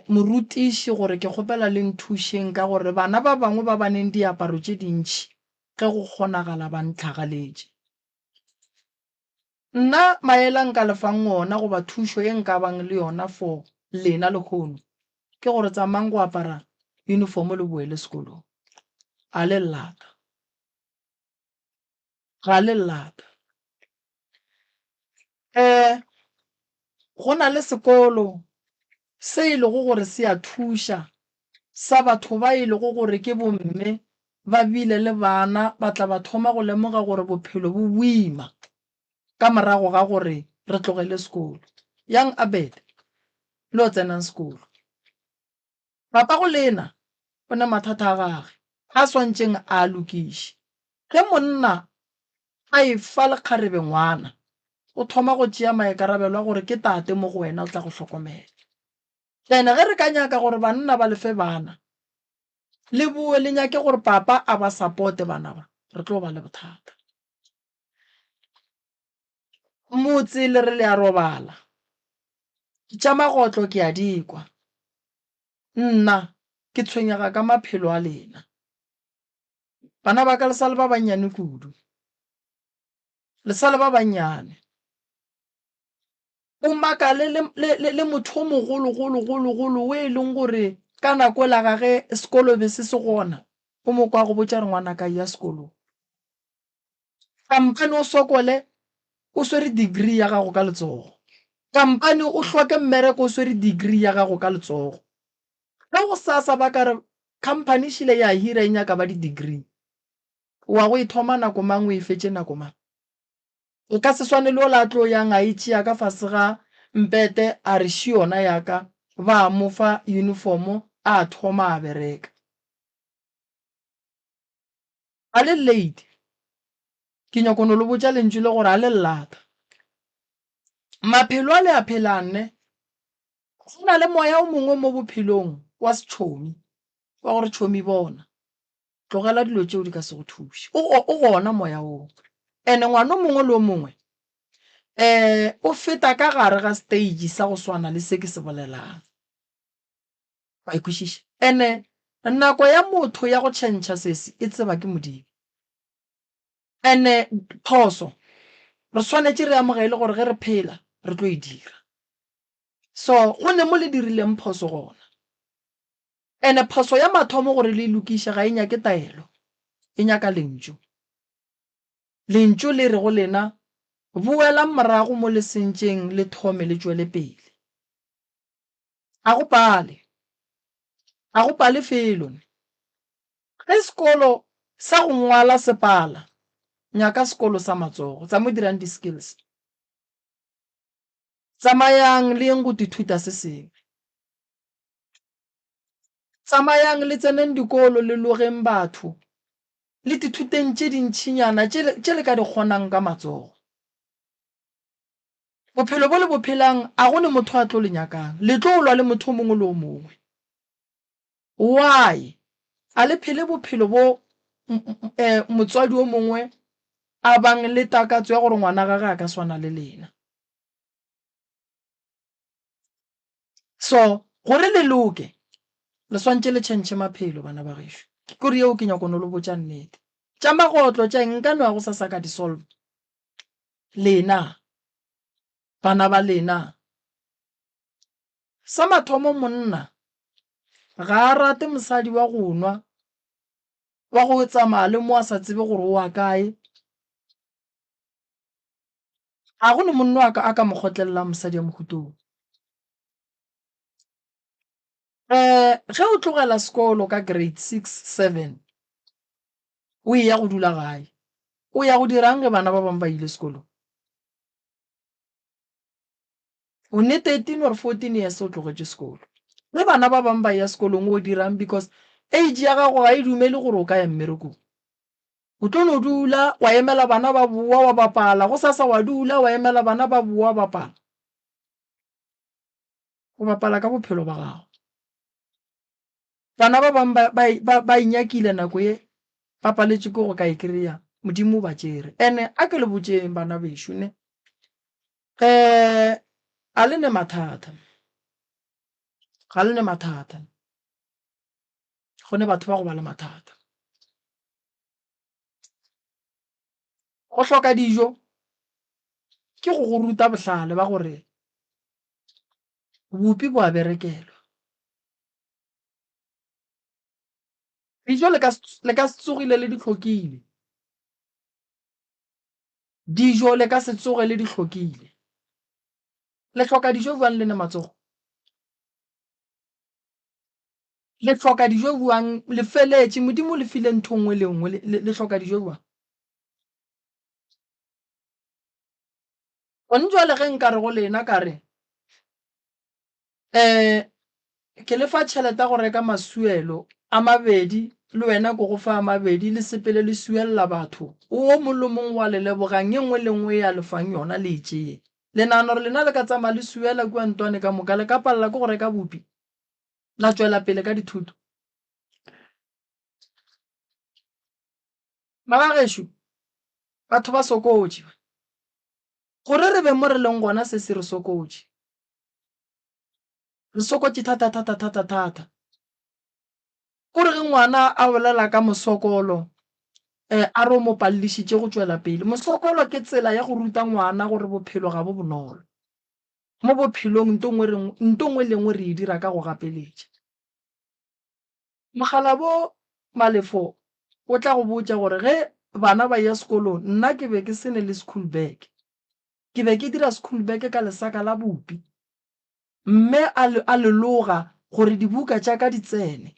morutiši gore ke kgopela le nthušeng ka gore bana ba bangwe ba baneng diaparo tše dintšhi ge go kgonagala ba ntlhagaletše. Nna maele nka lefang ona goba thušo e nka bang le yona for lena lekgono ke gore tsamayang go apara uniform le boele sekolong. A le llata ga le llata. Go na le sekolo se e lego gore se a thuša sa batho ba e lego gore ke bomme ba bile le bana ba tla ba thoma go lemoga gore bophelo bo boima ka morago ga gore re tlogele sekolo. Young Abed le o tsenang sekolo, papa go lena o ne mathata a gage a swantšeng a lokiše. Ge monna a e fa lekgarebe ngwana o thoma go tšea maikarabelo a gore ke tate mo go wena o tla go hlokomela. Ene ge re ka nyaka gore banna ba lefe bana le boe le nyake gore papa a ba supporte bana ba, re tlo ba le bothata. Motse le re le a robala tša magotlo ke a dikwa, nna ke tshwenyega ka maphelo a lena. Bana ba ka le sa le ba bannyane kudu, le sa le ba bannyane. O makale le motho o mogolo o e leng gore ka nako la gage sekolo be se se gona o mo kwa go botša re ngwana ka ya sekolong. Kampane o sokole o swere degree ya gago ka letsogo, kampane o hloke mmereko o swere degree ya gago ka letsogo. Ge go sasa ba ka re company šile ya hira e nyaka ba di-degree, wa go ithoma nako mang o e fetše nako mang? O ka se swane le o la tlo yang a itšea ka fase ga mpete a re ši yona yaka ba mo fa uniform a thoma a bereka. A le late ke nyako no le botša lentšu le gore a le llata. Maphelo a le a phelanne go na le moya o mongwe mo bophelong wa setšhomi wa gore tšhomi bona tlogela dilo tšeo di ka se go thuše, o gona moya oo. Ene ngwana o mongwe le o mongwe o feta ka gare ga stage sa go swana le se ke se bolelang, wa ikwešiša. Ene nako ya motho ya go tšhentšha sese e tseba ke Modimo. Ene phoso re swanetše re amogele gore ge re phela re tlo e dira. So go ne mo le dirileng phoso gona, ene phoso ya mathomo gore le lokiše ga e nyake taelo, e nyaka lentšu. Lentšu le re go lena boela morago mo lesentšeng le thome le tšwele pele. A go pale felo. Ge sekolo sa go ngwala sepala nyaka sekolo sa matsogo tsa mo dirang di-skills, tsamayang le yeng go dithuta se sengwe, tsamayang le tseneng dikolo le logeng batho le dithuteng tše dintšhinyana tše le ka di kgonang ka matsogo. Bophelo bo le bophelang a go ne motho a tlo le nyakang, le tlo lwa le motho mongwe le o mongwe. Why? A le phele bophelo bo motswadi o mongwe a bang le takatso ya gore ngwana gage a ka swana le lena. So gore le loke le swantse le tšhentšhe maphelo bana ba gešo kore yeo ke nyako no le botša nnete tša magotlo tša nka no ya go sa ka di-solve lena bana ba lena sa mathomo monna ga a rate mosadi wa go nwa wa go tsamaya le mo a sa tsebe gore o a kae a go ne monno a ka mo kgotlelela mosadi ya mohutong ge o tlogela sekolo ka grade 6-7 o ya go dula gae o ya go dirang ge bana ba bangwe ba ile sekolong o ne 13 or 14 years o tlogetše sekolo le bana ba bangwe ba ya sekolong o dirang because age ya gago ga e dumele gore o ka ya mmerekong o tlo no dula wa emela bana ba boa wa bapala go sasa wa dula wa emela bana ba boa wa bapala o bapala ka bophelo ba gago bana ba bangwe ba inyakile nako ye papaletše ke go ka e kry-a modimo ba tšere ene a ke le botšeng bana bešo ne a le ne mathata ga le ne mathata gone batho ba go ba le mathata go hloka dijo ke go ruta bohlale ba gore bopi bo a berekelwa dijo le ka se tsogile le di hlokile dijo le ka se tsoge le di hlokile le hloka dijo buang le ne matsogo le hloka dijo buang le feletše modimo le file ntho nngwe le nngwe le hloka dijo buang gone jwale ge nka re go lena ka re ke le fa tšhelete go reka masuelo a mabedi le wena ko go fa a mabedi le sepele le suelela batho o molomong wa le lebogang ye nngwe le nngwe ya lefang yona le itšee le nagana gore lena le ka tsamaya le suela kua ntwane ka moka le ka palela ke go reka bopi la tswela pele ka dithuto magagešo batho ba sokotše gore re be mo re leng gona se se re sokotše re sokotše thata gore ge ngwana a bolela ka mosokolo a re o mo pallišitše go tšwela pele mosokolo ke tsela ya go ruta ngwana gore bophelo ga bo bonolo mo bophelong nto ngwe le ngwe re e dira ka go gapeletša mogala bo malefo o tla go botša gore ge bana ba ya sekolong nna ke be ke sene le school bag ke be ke dira school bag ka lesaka la bopi mme a leloga gore dibuka tša ka di tsene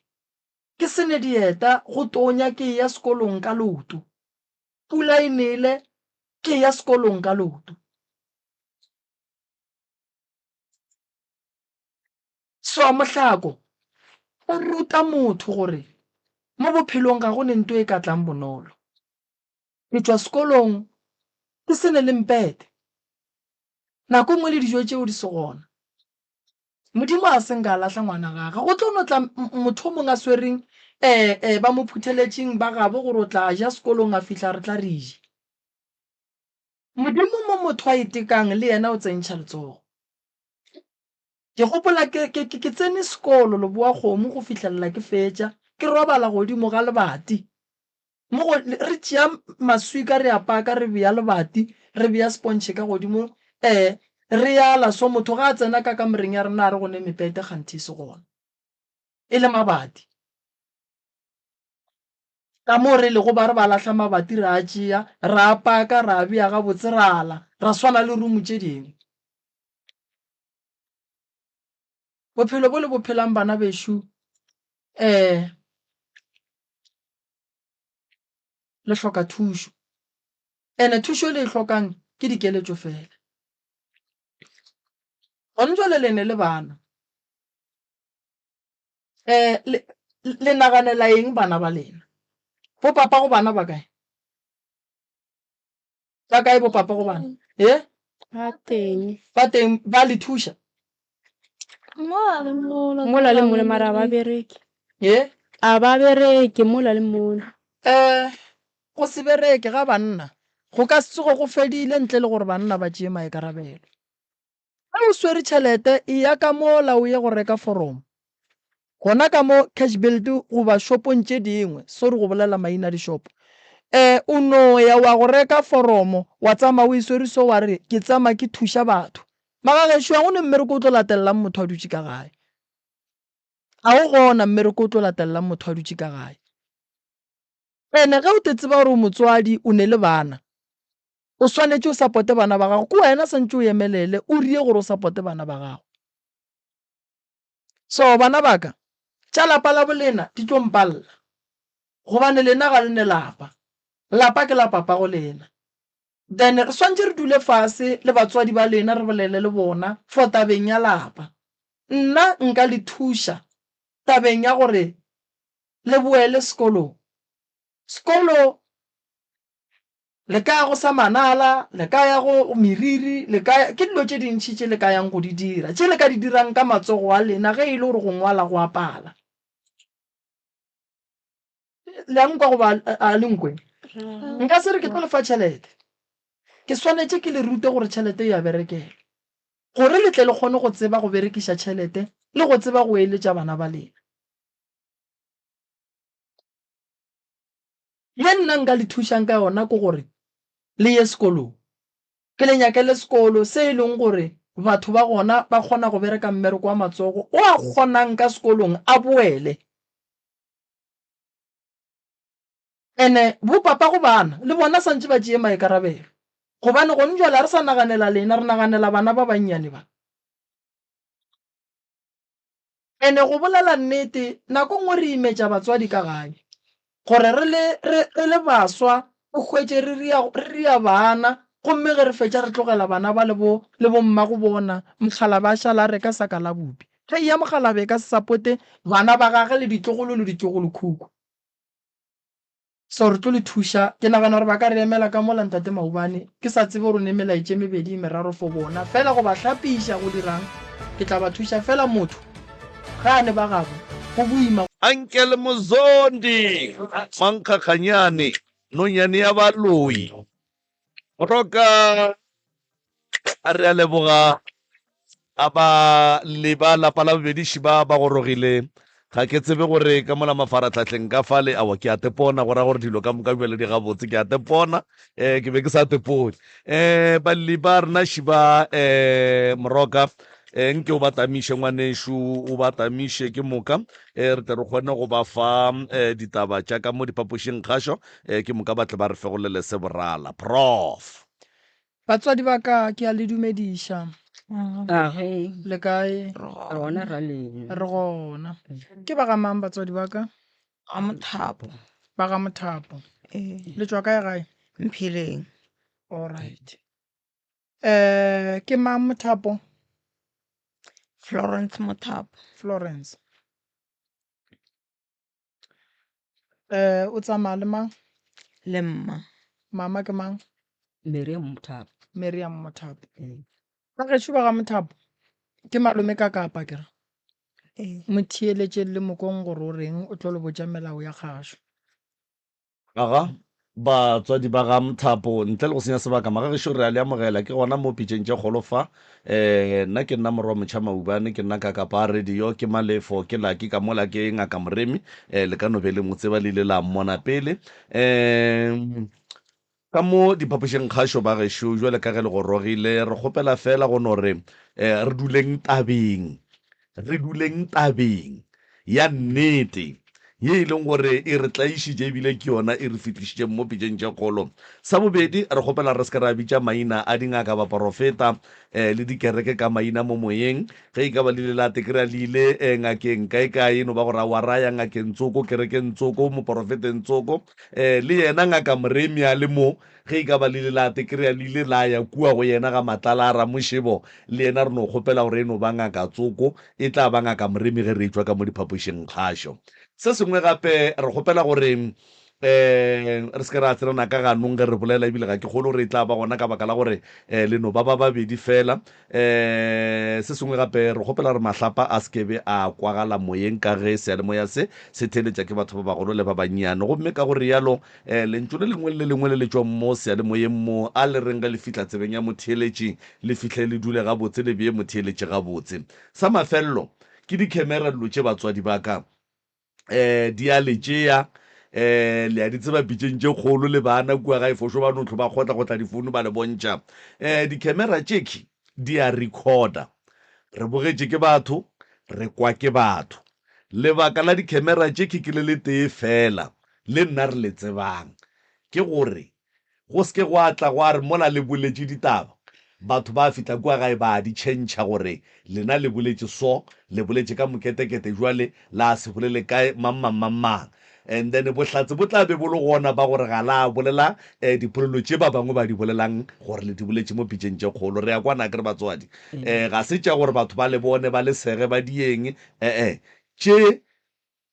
ke sene dieta go tonya ke ya sekolong ka loto pula e nele ke ya sekolong ka loto so mohlako o ruta motho gore mo bophelong ga go ne nto e ka tlang bonolo ke tšwa sekolong ke sene le mpete nako nngwe le dijo tšeo di se gona modimo a senka lahla ngwana gage go tlo no tla motho mongwe a swereng ba mo phutheletšeng ba gabo gore o tla ja sekolong a fihla re tla re je modimo mo motho a itekang le yena o tsentšha letsogo ke gopola ke tsene sekolo le boa kgomo go fihlelela ke fetša ke robala godimo ga lebati mo re tšea maswika re apaka re beya lebati re beya sponge ka godimo re yala so motho ga a tsena ka kamoreng ya rena a re gone mepete kganthi se gona e le mabati ka mo re le go ba re ba lahla mabati re a tšea re apaka re a beya ga botse re ala ra swana le rumu tše dingwe bophelo bo le bophelang bana bešo le hloka thušo ene thušo le e hlokang ke dikeletšo fela gone jwale lene le bana le naganela eng bana ba lena bo papa go bana ba kae bo papa go bana ba teng ba le thuša mola le mola mara ba bereke a ba bereke mola le mola go se bereke ga banna go ka se tsogo go fedile ntle le gore banna ba tšee maikarabelo o swere tšhelete e ya ka mola o ye go reka foromo gona ka mo cash build goba shopong tše dingwe sorry go bolela maina dishopo o no ya wa go reka foromo wa tsamaya o isweriso wa re ke tsamaya ke thuša batho magagešo ya go ne mmereko o tlo latelelang motho a dutse ka gae ga o gona mmereko o tlo latelelang motho a dutse ka gae ene ge o te tseba gore o motswadi o ne le bana o swanetše o sapote bana ba gago ke wena santse o emelele o rie gore o sapote bana ba gago so bana baka tša lapa la bolena di tlo mpalela gobane lena ga le ne lapa ke la papa go lena then re swantse re dule fase le batswadi ba lena re bolele le bona for tabeng ya lapa nna nka le thuša tabeng ya gore le boele sekolo le ka ya go sa manala le ka ya go meriri le ka ke dilo tše dintšhi tše le ka yang go di dira tše le ka di dirang ka matsogo a lena ge e le gore go ngwala go apala leankwa goba a lenkwe nka se re ke tlo lefa tšhelete ke swanetše ke le rute gore tšhelete ya berekela gore le tle le kgone go tseba go berekiša tšhelete le go tseba go eletša bana ba lena ye nna nka le thušang ka yona ke gore le ye sekolong ke le nyakele sekolo se e leng gore batho ba gona ba kgona go bereka mmereko wa matsogo o a kgonang ka sekolong a boele ene bopapa go bana le bona santse ba tšee maikarabelo gobane gone jwale re sa naganela lena re naganela bana ba bannyane ba ene go bolela nnete nako nngwe re imetša batswadi ka gae gore re le baswa o hwetše re ria bana gomme ge re fetša re tlogela bana ba le bo mma go bona mokgala ba šala reka saka la bupi ge ya mogala be ka se sapote bana ba gage le ditlogolo khuku so re tlo le thuša ke nagana gore ba ka re emela ka mola ntate Maubane ke sa tsebe gore ne melaetše mebedi meraro fo bona fela go ba hlapiša go dirang ke tla ba thuša fela motho ga ne ba gago go boima Uncle Muzondi Mankakanyane nonyane ya baloi roka a re a leboga a ba leba lapa la bobedi šiba ba gorogile ga ke tsebe gore ka mola mafaratlhatlheng ka fale awa ke a tepona gore dilo ka moka bjale di gabotse ke a tepona ke be ke sa tepone balli ba rena šiba moroka nke o ba tamiše ngwanešo o ba tamiše ke moka re tle re kgone go ba fa ditaba tša ka mo diphapošing kgašo ke moka ba tle ba re fegolele se borala prof batswadi ba ka ke a le dumediša Hei, le kae rona ra lena. re gona ke ba ga mang batswadi ba ka A Mothapo. ba ga Mothapo le tswa kae gae Mphileng. alright ke mang Mothapo Florence Mothapo. Florence o tsamaya le mang Le mma. mama ke mang Miriam Mothapo. Miriam Mothapo ba gešo ba ga Mothapo ke malome ka kapa kere mo thieletše le mokong gore o reng o tlo le botša melao ya kgašo aga batswadi ba ga Mothapo ntle le go senya sebaka magagešo re a le amogela ke gona mo pitšeng tše kgolofa nna ke nna morwa motšha Maubane ke nna ka kapa radio ke malefo ke laki ka mola ke ngaka Moremi le ka nobele motseba le ile la mmona pele ka mo diphapošeng kgašo ba gešo jwale ka ge le go rogile re kgopela fela go no re re duleng tabeng ya nnete ye e leng gore e re tlaišitše ebile ke yona e re fetišitše mo pitšeng tše kgolo sa bobedi re kgopela re se ke ra bitša maina a dingaka baporofeta le dikereke ka maina mo moyeng ge e ka ba le ile la tekry-a le ile ngakeng kae no ba gore a wa raya ngakeng tsoko kerekeng tsoko moporofeteng tsoko le yena ngaka Moremi a le mo ge e ka ba le ile la tekry-a le ile la ya kua go yena ga matlala a ramošebo le yena re no kgopela gore e no ba ngaka tsoko e tla ba ngaka Moremi ge re etswa ka mo diphapošeng kgašo se sengwe gape re kgopela gore re se ke ra tsenana ka ganong ge re bolela ebile ga ke kgolo gore e tla ba gona ka baka la gore leno ba babedi fela se sengwe gape re gopela re mahlapa a sekebe a kwagala moyeng ka ge seyalemoya se theletša ke batho ba bagolo le ba bannyane gomme ka gore yalo lentso le lengwe le lengwe le le tswang mo seyalemoyeng mo a le reng ga le fitlha tsebeng ya motheeletši le fitlhe le dule gabotse le beye motheeletši gabotse sa mafelelo ke di-camera dilo tše batswadi ba ka di a le tšea le a di tseba pitšeng tše kgolo le bana kua ga e fošo ba notlho ba kgotla difounu ba le bontšha di-camera tšeki di a recorder re bogetše ke batho re kwa ke batho lebaka la di-camera tšeki ke le tee fela le nna re le tsebang ke gore go seke go atla go a re mola le boletše ditaba batho ba fitla kua gae ba di tšhentšha gore lena le boletše so le boletše ka moketekete jwale la se bolele ka mang and then bohlatse bo tla be bo le gona ba gore ga la bolela dipolelo tše ba bangwe ba di bolelang gore le di boletše mo pitšeng tše kgolo re ya kwana ke re batswadi ga se tša gore batho ba le bone ba le sege ba dieng tše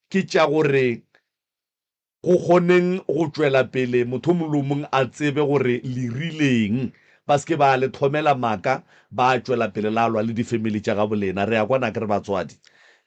ke tša gore go kgoneng go tšwela pele motho mongwe le mongwe a tsebe gore le rileng ba seke ba le thomela maaka ba tšwela pele la lwa le difamily tša ga bolena re ya kwana ke re batswadi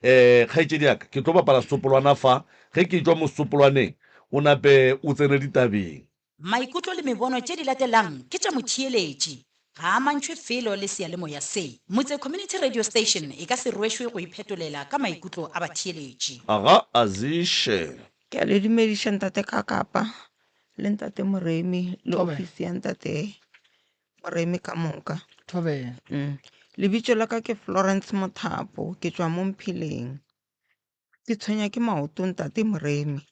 kgaetšedi yaka ke tlo bapala sopolwana fa ge ke tšwa mosopolwaneng o nape o tsene ditabeng maikutlo le mebono tše di latelang ke tša motheeletši ga a mantšhwe felo le seyalemoya se motse community radio station e ka se rwešwe go iphetolela ka maikutlo a batheeletši aga aziše ke a le dumediša ntate Kakapa le ntate Moremi le ofisi ya ntate Moremi ka moka thobela lebitso la ka ke Florence Mothapo ke tšwa mo Mphileng ke tshwenya ke maoto ntate Moremi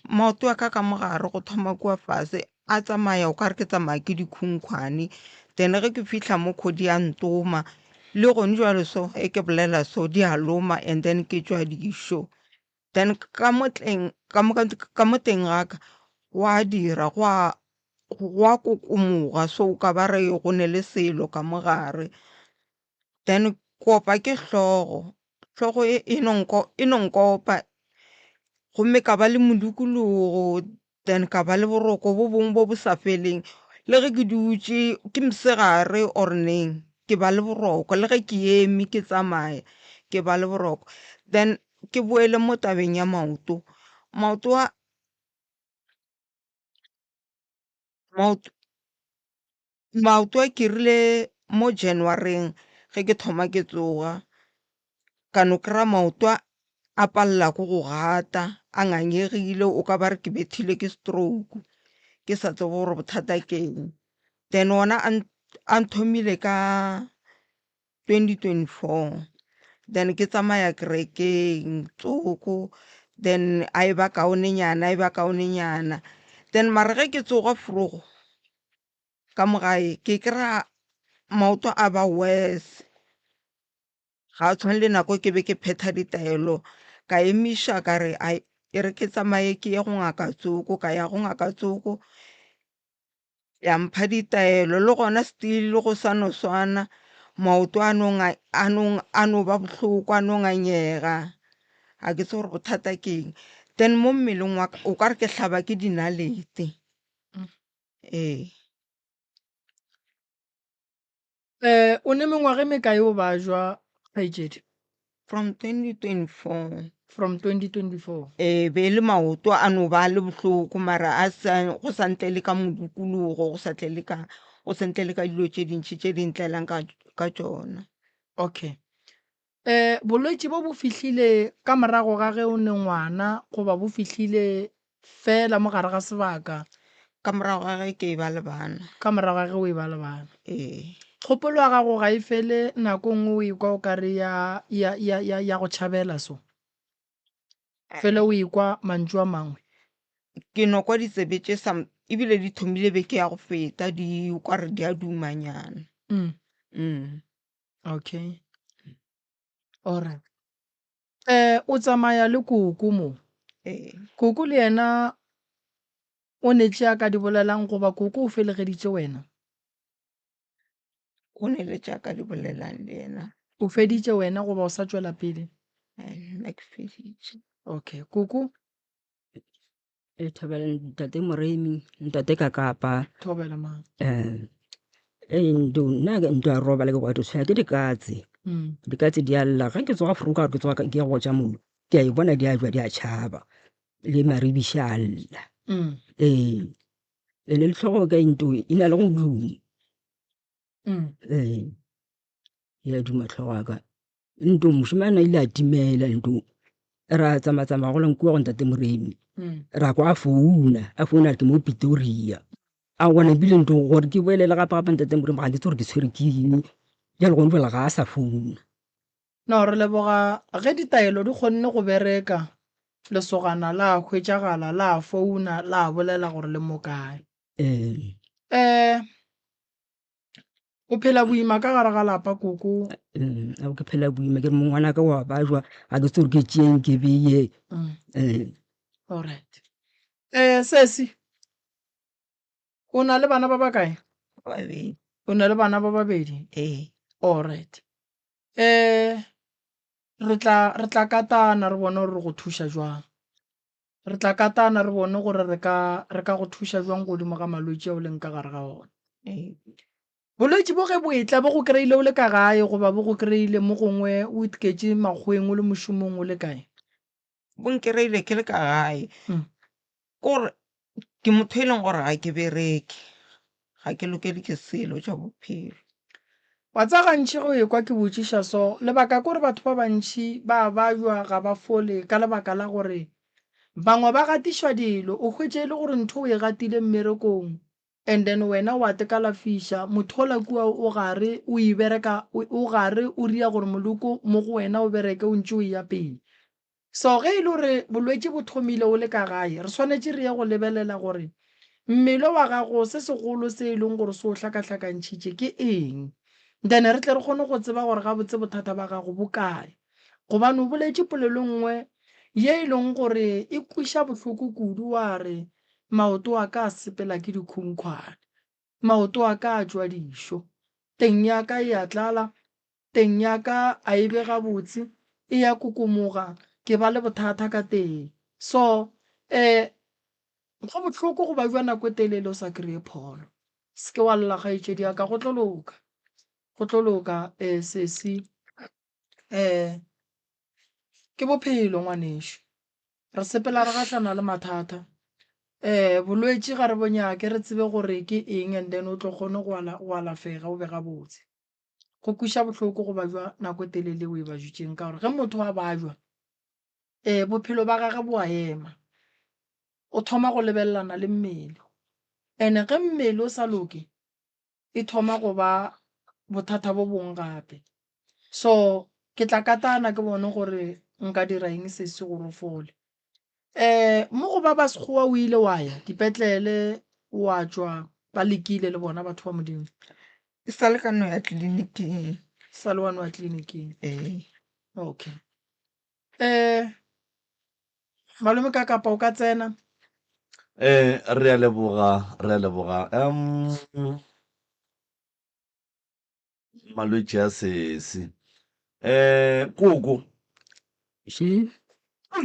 maoto a ka mogare go thoma kua fase a tsamaya o ka re ke tsamaya ke dikhunkhwane then ge ke fitlha mo kgodi ya ntoma le gone jwalo so e ke bolela so di a loma and then ke tšwa dišo then ka mo teng ga ka wa dira go a kokomoga so o ka ba re go ne le selo ka mogare then kopa ke hlogo e nonkopa gomme ka ba le modukulugo then ka ba le boroko bo bongwe bo bo sa feleng le ge ke dutše ke msegare or neng ke ba le boroko le ge ke eme ke tsamaya ke ba le boroko then ke boele mo tabeng ya maoto a ke rile mo January ge ke thoma ke tsoga ka no kry-a maoto a palela ko go gata a ngangegile o ka ba re ke bethile ke stroke ke sa tsebe gore bothata ke eng then ona a nthomile ka 2024 then ke tsamaya kerekeng tsoko then a e ba kaonenyana then mara ge ke tsoga forogo ka mogae ke kry-a maoto a ba worse ga a tshwane le nako ke be ke phetha ditaelo ka emiša ka re e re ke tsamaye ke ye go ngaka tsoko ka ya go ngaka tsoko ya mpha ditaelo le gona still go sa no swana maoto a no ba bohloko a no nganyega a ke tse gore bothata ke eng then mo mmeleng wa ka o ka re ke hlaba ke dinalete o ne mengwaga mekae o ba jwa kgaetšedi from 2024 from 2024 be le maoto a no ba le bohloko mara go sa ntle le ka modukulugo go sa ntle le ka dilo tše dintšhi tše di ntlelang ka tšona okay bolwetse bo bo fihlile ka morago ga ge o ne ngwana goba bo fihlile fela mo gare ga sebaka ka morago ga ge ke e ba le bana ka morago ga ge o e ba le bana kgopolo ya gago ga e fele nako nngwe o ekwa o kare ya go tšhabela so fela o ekwa mantšu a mangwe ke nokwa ditsebe tše ebile di thomile beke ya go feta di kwa re di a dumanyana okay alright o tsamaya le koko mo koko le yena o netse a ka di bolelang goba koko o felegeditše wena o ne le tša ka di bolelang le yena o feditše wena goba o sa tšwela pele nna ke feditše okay koko Thobela ntate Moremi, ntate Kakapa. Thobela ma. Ntho a robala ke kwa tshwana ke dikatse. Dikatse di a lla ga ke tsoga fruka ke tsoga ke go ja mono. Ke a bona di a jwa di a tšhaba. Le maribiši a lla. Le tlhogo ka ntho ina le go duma. Ya duma tlhogo ka. Ntho moshimane ile a timela ntho. Ra tsamaya go leng kwa go ntate Moremi. Ra kwa a founa ke mo Pretoria. A bona bile ntho gore ke boelela gape ntate Moremi ga ke tsore ke tshwere ke eng. Jalo go nfela ga a sa founa. No re leboga ge ditaelo di kgonne go bereka lesogana la hwetšagala la founa la bolela gore le mokae. O phela boima ka gare ga lapa koko. A ke phela boima ke mo ngwana ka wa ba jwa ga ke tsore ke tšeng ke beye. Alright. Sesi o na le bana ba bakae? Babedi. O na le bana ba babedi? Alright. Re tla katana re bone gore re go thuša jwang. Re tla katana re bone gore re ka go thuša jwang godimo ga malwetse a o leng ka gare ga ona. Bolwetse bo ge bo etla bo go kry-ile o le ka gae goba bo go kry-ile mo gongwe o itketse makgweng o le mošomong o le kae? Bo nkry-ile ke le ka gae. Kore ke motho e leng gore ga ke bereke. Ga ke lokele ke selo tša bophelo. Wa tsa gantši go ekwa ke botšiša so lebaka kore batho ba bantši ba jwa ga ba fole ka lebaka la gore bangwe ba gatišwa dilo o hwetše e le gore ntho o e gatile mmerekong and then wena wa tekalafiša motho o la kua o gare o ibereka o gare o ria gore moloko mo go wena o bereke o ntše o ya pele. So ge e le gore bolwetse bo thomile o le ka gae re swanetše re ya go lebelela gore mmele wa gago se segolo se e leng gore se o hlakahlakantšhitše ke eng. Then re tle re kgone go tseba gore ga botse bothata ba gago bokae gobane o boletše polelo nngwe ye e leng gore e kwiša bohloko kudu wa re maoto a ka a sepela ke dikhunkhwane, maoto a ka a tšwa dišo, teng ya ka e a tlala, teng ya ka a e be gabotse e ya kukumoga ke ba le bothata ka teng. So go bohloko go ba jwa nako e telele o sa kry-e pholo. Se ke wa lla kgaetšedi ya ka go tlo loka sesi ke bophelo ngwanešo re sepela re gahlana le mathata bolwetse ga re bonyake re tsebe gore ke eng and then o tlo kgone go alafega o be gabotse go kwiša bohloko go ba jwa nako e telele o e ba jutšeng ka gore ge motho a ba jwa bophelo ba gage bo a ema o thoma go lebelelana le mmele ene ge mmele o sa loke e thoma go ba bothata bo bong gape. So ke tla katana ke bone gore nka dira eng se se gore fole mo go ba sekgowa o ile wa ya dipetlele wa tšwa ba lekile le bona batho ba modimo? E sa le ka no ya tleliniking. Sa le wa no ya tleliniking? Okay. Malome Kakapa o ka tsena? Re a leboga malwetse a sesi koko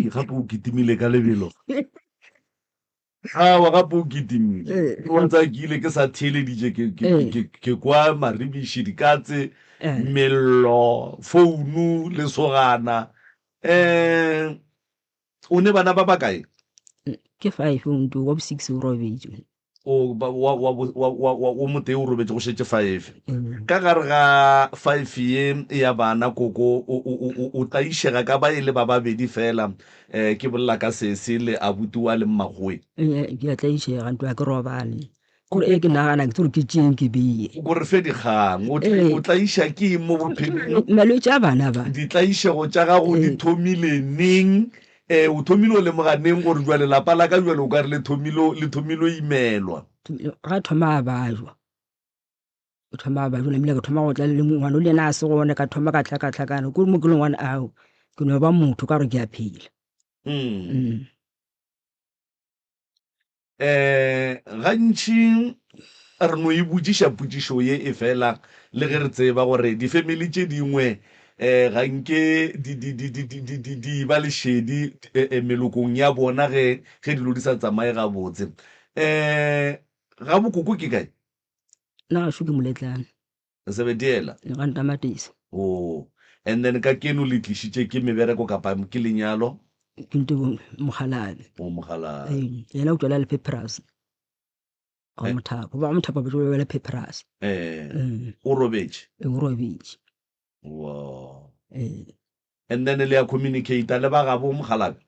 gape o kitimile ka lebelo wa gape o kitimile ontsa ke ile ke sa theeleditše ke kwa maribiši dikatse mello founu lesogana o ne bana ba bakae? Ke 5 ntho wa bo 6 o robetše. O mote o robetse go šetse 5 ka gare ga 5 ye ya bana koko o tlaišega ka ba e le ba babedi fela ke bolela ka sese le abuti wa le mmagoe? Ke a tlaišega ntho ya ke robale kore ke nagana ke tsore ke tšeng ke beye gore fe dikgang o tlaiša ke mo bophelong malwetse a bana ba ditlaišego tša gago di thomile neng o thomile o lemoganeng gore jwa lelapa la ka jwale o ka re le thomilo imelwa? Ga thoma a bajwa lemile ke thoma go tla le ngwana o le ena a se gone ka thoma ka tlhakatlhakana kore mo ke le ngwana ao ke no ba motho ka gore ke a phela. Gantši re no e botsiša potsišo ye e fela le ge re tseba gore difamily tše dingwe ga nke di ba lešedi melokong ya bona ge dilo di sa tsamaye ga botse ga bokoko ke kae nna ga ke moletlane sebediela ga ntamatese o and then ka keno le tlišitše ke mebereko kapa ke lenyalo ke nte mogalabe o mogala yena o tswela le peperas ga mothapo ba mothapo ba tswela le peperas o robetše o robetse wow and then le ya communicator le ba gabo mogalabe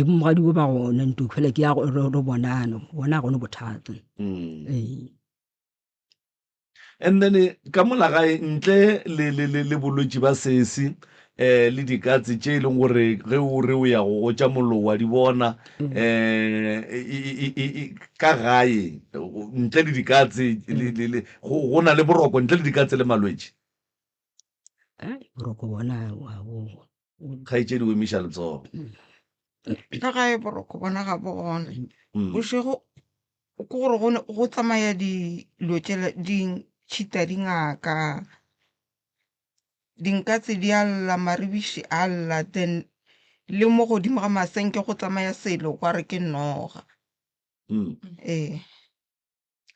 mogadi bo ba gona nto fela ke ya re bonana bona gone bothata and then ka molagae ntle le bolwetši ba sesi le dikatse tše e leng gore ge o re o ya go gotša mollo wa di bona ka gae ntle le dikatse go na le boroko ntle le dikatse le malwetši boroko bona kgaetšedi o emiša letsogo ka gae boroko bona ga bogona bošego ke gore go tsamaya dilo tšhita dingaka dinkatse di a lla maribiši a lla then le mo godimo ga masenke go tsamaya selo kwa re ke noga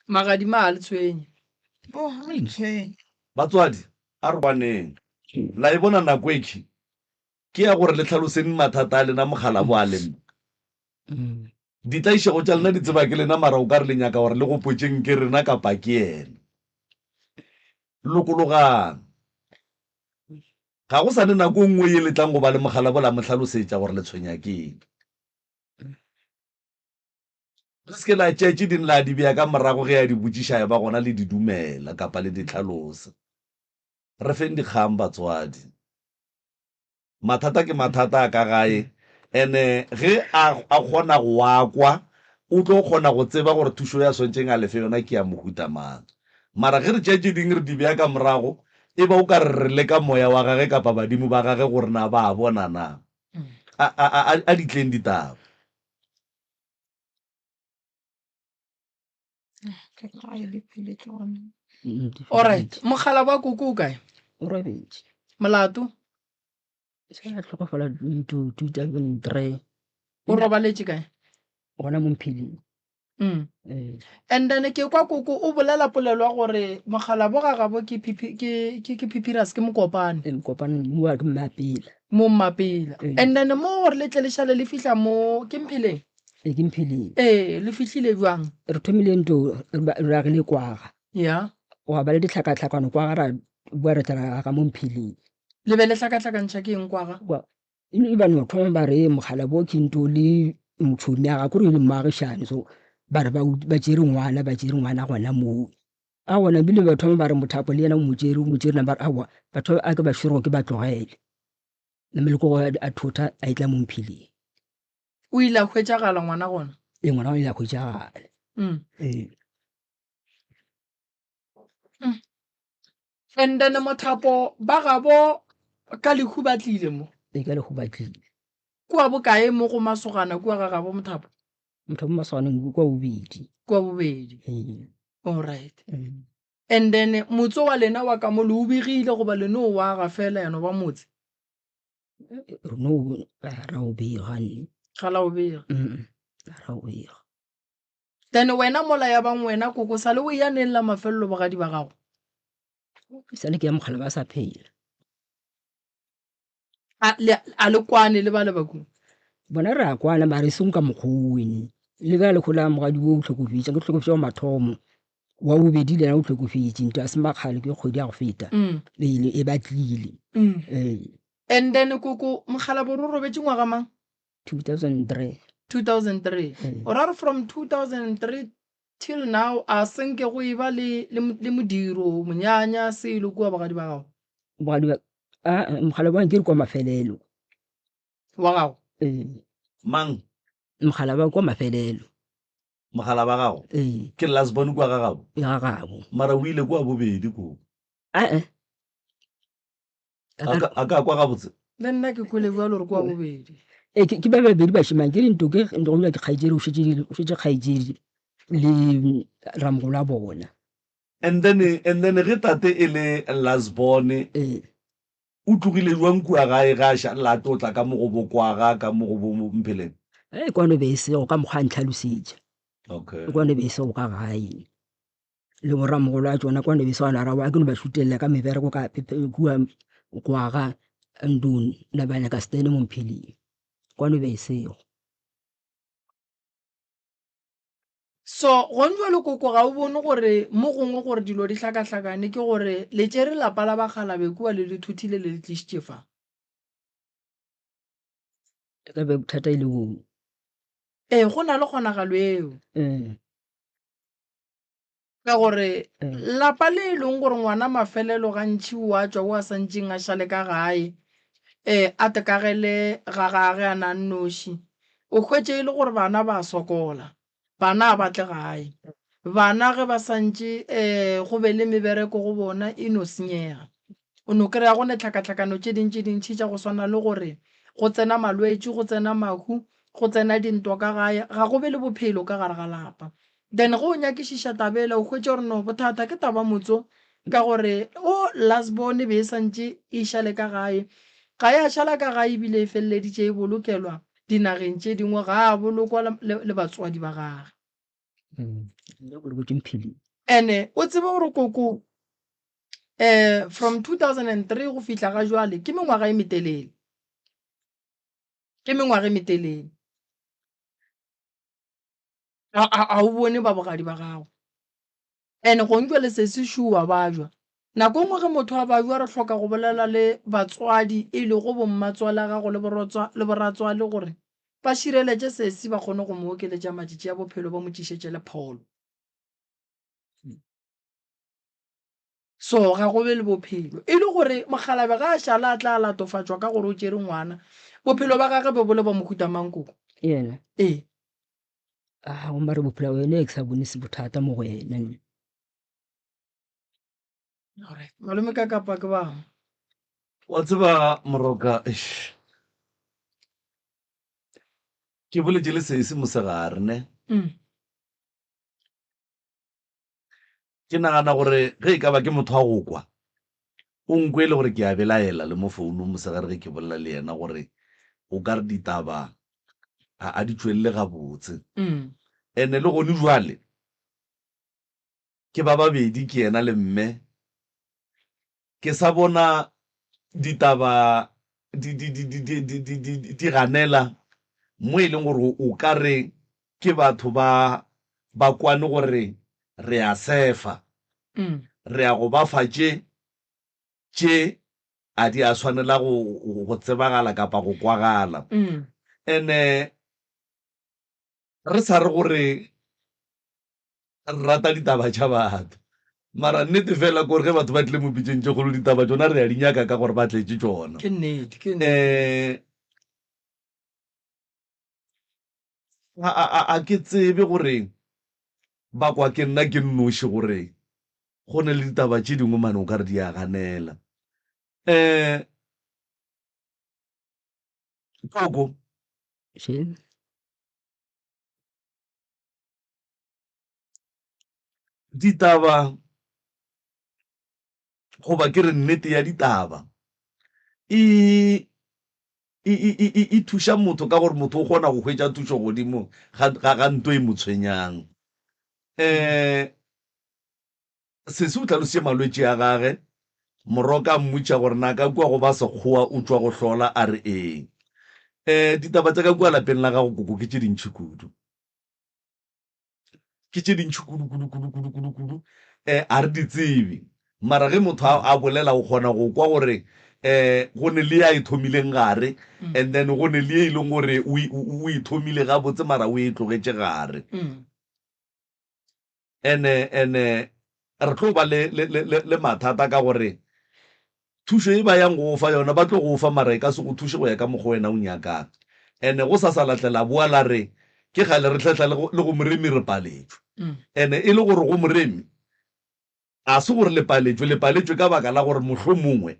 magadima a le tshwenye batswadi a re baneng la e bona nako eki ke ya gore le tlhaloseng mathata a lena mogala bo a lena ditlaišego tša lena di tseba ke lena mara o ka re le nyaka gore le go potšeng ke rena kapa ke ena lokologang ga go sa ne nako nngwe ye letlang go ba le mogala bo la mohlalosetša gore le tshwenya keng re se ke la tšetše di nla di bea ka morago ge ya di botšiša ya ba gona le di dumela kapa le di tlhalosa re feng dikgang batswadi mathata ke mathata a ka gae ene ge a kgona go akwa o tlo kgona go tseba gore thušo ya swantšeng a lefe yona ke ya mohuta mang mara ge re tšetše ding re di bea ka morago e ba o ka re leka moya wa gage kapa badimo ba gage gore na ba bona na a ditleng ditaba alright mogala wa koko o kae o robetse molato se a tlhokofala 2003 o robaletše kae gona mo mpheleng and then ke kwa koko o bolela polelo gore mogala bo gagabo ke pipiras ke mokopane mua ke mmapela mo mmapela and then mo gore le tlelešale le fihla mo ke mpheleng ke mpheleng le fihlile jwang re thomile nto re agile kwaga ya wa ba le ditlhakatlhakano kwaga ra bua re tla ga mo mpheleng le be le tlhakatlhakantšha ke eng kwaga e ba no thoma ba re mogala bo ke nto le motšhomi aga kore le moagišane so ba re ba tšere ngwana gona moo a gona bile ba thoma ba re mothapo le yena o motšere na ba re awa batho a ke ba šerego ke ba tlogele nameleko go a thota a itla mo mpheleng o ile a hwetšagala ngwana gona ngwana o ile a hwetšagale and then mothapo ba gabo ka lehu ba tlile mo ka lehu ba tlile kua bokae mo go masogana kua ga gabo mothapo masoganeng kwa bobedi alright and then motse wa lena wa ka mo le o begile goba leno o wa ga fela yano ba motse no ra o bega nne ga la o bega ra o bega then wena mola ya bang wena koko sa le o ya neng la mafello bogadi ba gago sale ke ya mogala ba sa phela a le kwane le ba le bakung bona re a kwana mare seng ka mokgweng le ba le khola mogadi o tlhokofitša ke tlhokofitša wa mathomo wa bobedi le na o tlhokofitše nto a se makgale ke kgwedi ya go feta le e batlile and then koko mogala bo ro robetse ngwaga mang 2003 o ra re from 2003 till now a senke go eba le modiro monyanya selo kua bogadi ba gago mogala ba ke re kwa mafelelo wa gago mang mogala ba kwa mafelelo mogala ba gago ke lasbon kwa ga gago ya gago mara o ile kwa bobedi ko a ka kwa ga botse le nna ke kwele bua le re kwa bobedi ke ba babedi ba shimang ke ntho ke ntho ya kgaijeri o shetse kgaijeri le ramgolo a bona and then ge tate e le lasbon o tlogile jwang kua gae ga a lato o tla ka mo go bokwaga ka mo go bo Mpheleng? kwano be se go ka mokgwa ntlhalosetša Okay. kwano be se go ka gae le boramogolo a tsona kwano be se gana ra wa ke no ba šutelela ka mebereko ka kua kwaga nduni na bana ka stene mo Mpheleng kwano be sego. So gon jwa le koko ga o bone gore mo gongwe gore dilo di tlhakatlhakane ke gore le tsere lapa la bagalabe kua le le thuthile le le tlisitše fa Ka be bothata e le bong. go na le kgonagalo eo ka gore lapa le e leng gore ngwana mafelelo gantšhi wa tswa o a santseng a šale ka gae a tekagele ga gage a nang noši o hwetše e le gore bana ba sokola bana a batle gae bana ge ba santše go be le mebereko go bona e no senyega o no kry-a go ne tlhakatlhakano tše dintši tša go swana le gore go tsena malwetši go tsena mahu go tsena dintwa ka gae ga go be le bophelo ka gare ga lapa then go o nyakišiša tabela o hwetše gore no bothata ke taba motso ka gore o lasbone be e santše e šale ka gae ga ya šala ka gae ebile e feleleditše e bolokelwa dinageng tše dingwe ga a bolokwa le batswadi ba gage ene o tsebe gore koko from 2003 go fihla ga jwale ke mengwaga e metelele a o bone ba bogadi ba gago ene go ntšwa le se se šua ba jwa nako ngwe ge motho a ba jwa re hloka go bolela le batswadi e le go bommatswala gago le boratswale gore ba šireletše sesi ba kgone go mo okeletša matšatši ya bophelo ba mo tšišetše le pholo so ga go be le bophelo e le gore mogalabe ga a šala a tla a latofatšwa ka gore o tšere ngwana bophelo ba gage be bole ba mohuta mankoko yena mare bophelo wena e ke sa bone se bothata mo go ena malome ka kapa ke bang wa tseba Moroka ke boletše le sesi mosegare ne ke nagana gore ge e ka ba ke motho wa go kwa o nkwe le gore ke a belaela le mo founung mosegare ge ke bolela le yena gore o ka re ditaba a di tswelele gabotse ene le gone jwale ke ba babedi ke yena le mme ke sa bona ditaba di ganela mo e leng gore o ka re ke batho ba kwane gore re a sefa re a go ba fa tše a di a swanela go tsebagala kapa go kwagala ene re sa re gore re rata ditaba tša batho mara nnete fela kore ge batho ba tlile mo pitšeng tše kgolo ditaba tsona re a di nyaka ka gore ba tletše tsona a ke tsebe gore bakwa ke nna ke nnoši gore go ne le ditaba tše dingwe mane o ka re di a ganela Koko ditaba goba ke re nnete ya ditaba e thuša motho ka gore motho o kgona go hwetša thušo godimo ga nto e mo tshwenyang se o tlhalositše malwetši a gage Moroka mmutša gore na ka kua go ba sekgowa o tswa go hlola a re ditaba tsa ka kua lapeng la gago koko ke tše dintšhi kudu a re di tsebe mara ge motho a bolela o kgona go kwa gore go ne le ya e thomileng gare and then go ne le e leng gore o e thomile gabotse mara o e tlogetše gare ene re tlo ba le mathata ka gore thušo e ba yang go fa yona ba tlo go fa mara e ka se go thuše go ya ka mokgwa wena o nyakang ene go sa latlela boa la re ke gale re tletla le go moremi re paletšwe ene e le gore go moremi a se gore lepaletšwe ka baka la gore mohlwo mongwe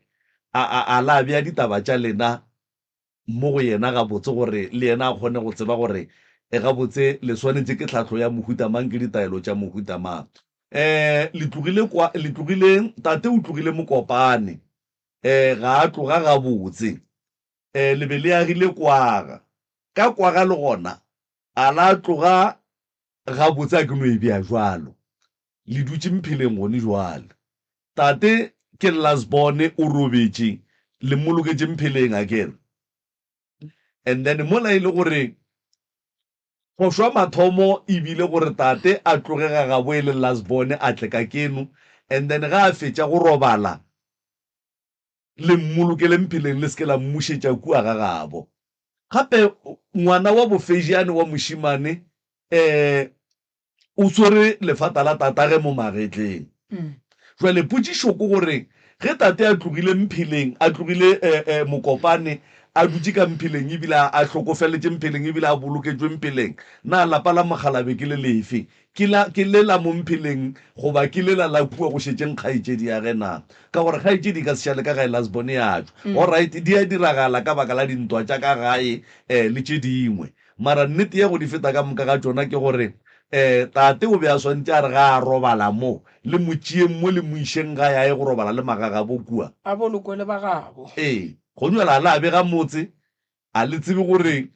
a la bea ditaba tša lena mo go yena gabotse gore le yena a kgone go tseba gore gabotse le swanetse ke tlhatlho ya mohuta mang ke ditaelo tša mohuta mang le tlogile tate o tlogile Mokopane ga a tloga gabotse le be le agile kwaga ka kwaga le gona a la tloga gabotse a ke no e bea jwalo le dutse mpheleng gone jwale tate ke lasbone o robetse le moloketse mpheleng a kere and then mola ile gore go shwa mathomo ebile gore tate a tlogega gabo e le lasbone a tle ka keno and then ga a fetša go robala le mmolokele mpheleng le seke la mmušetša kua ga gabo gape ngwana wa bofejiane wa mošimane o tshwere lefata la tatage mo magetleng jwale potšišo ko gore ge tate a tlogile mpheleng a tlogile mokopane a dutse ka mpheleng ebile a hlokofeletse mpheleng ebile a boloketswe mpheleng na lapa la mogalabe ke le lefe ke le la mo mpheleng goba ke le la kua go šetšeng kgaetšedi ya gena ka gore kgaetšedi ka sešale ka gae lasbone yatsho alright di a diragala ka baka la dintwa tša ka gae le tše dingwe mara nnete ya go di feta ka moka ga tšona ke gore tate o be a swantse a re ga a robala mo le motšieng mo le moišeng ga yae go robala le magagabo kua a bolokwe le ba gabo go nywela la be ga motse a le tsebe gore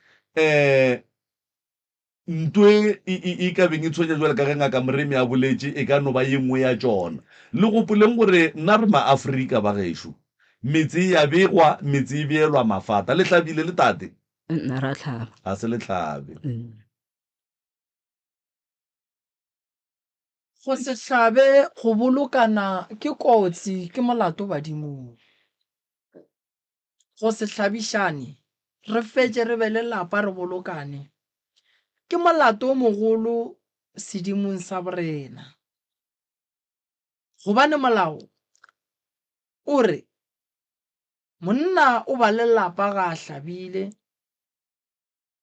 ntwe e ka beng e tshwenya jwale ka ge ngaka moremi a boletše e ka no ba ye nngwe ya tšona le gopoleng gore nna re maaforika ba gešo metse ya begwa metse e beelwa mafata le tlhabile le tate nna ra tlhaba a se le tlhabe go se hlabe go bolokana ke kotsi ke molato badimong go se hlabišane re fetse re be le lapa re bolokane ke molato o mogolo sedimong sa borena gobane molao o re monna o ba le lapa ga a hlabile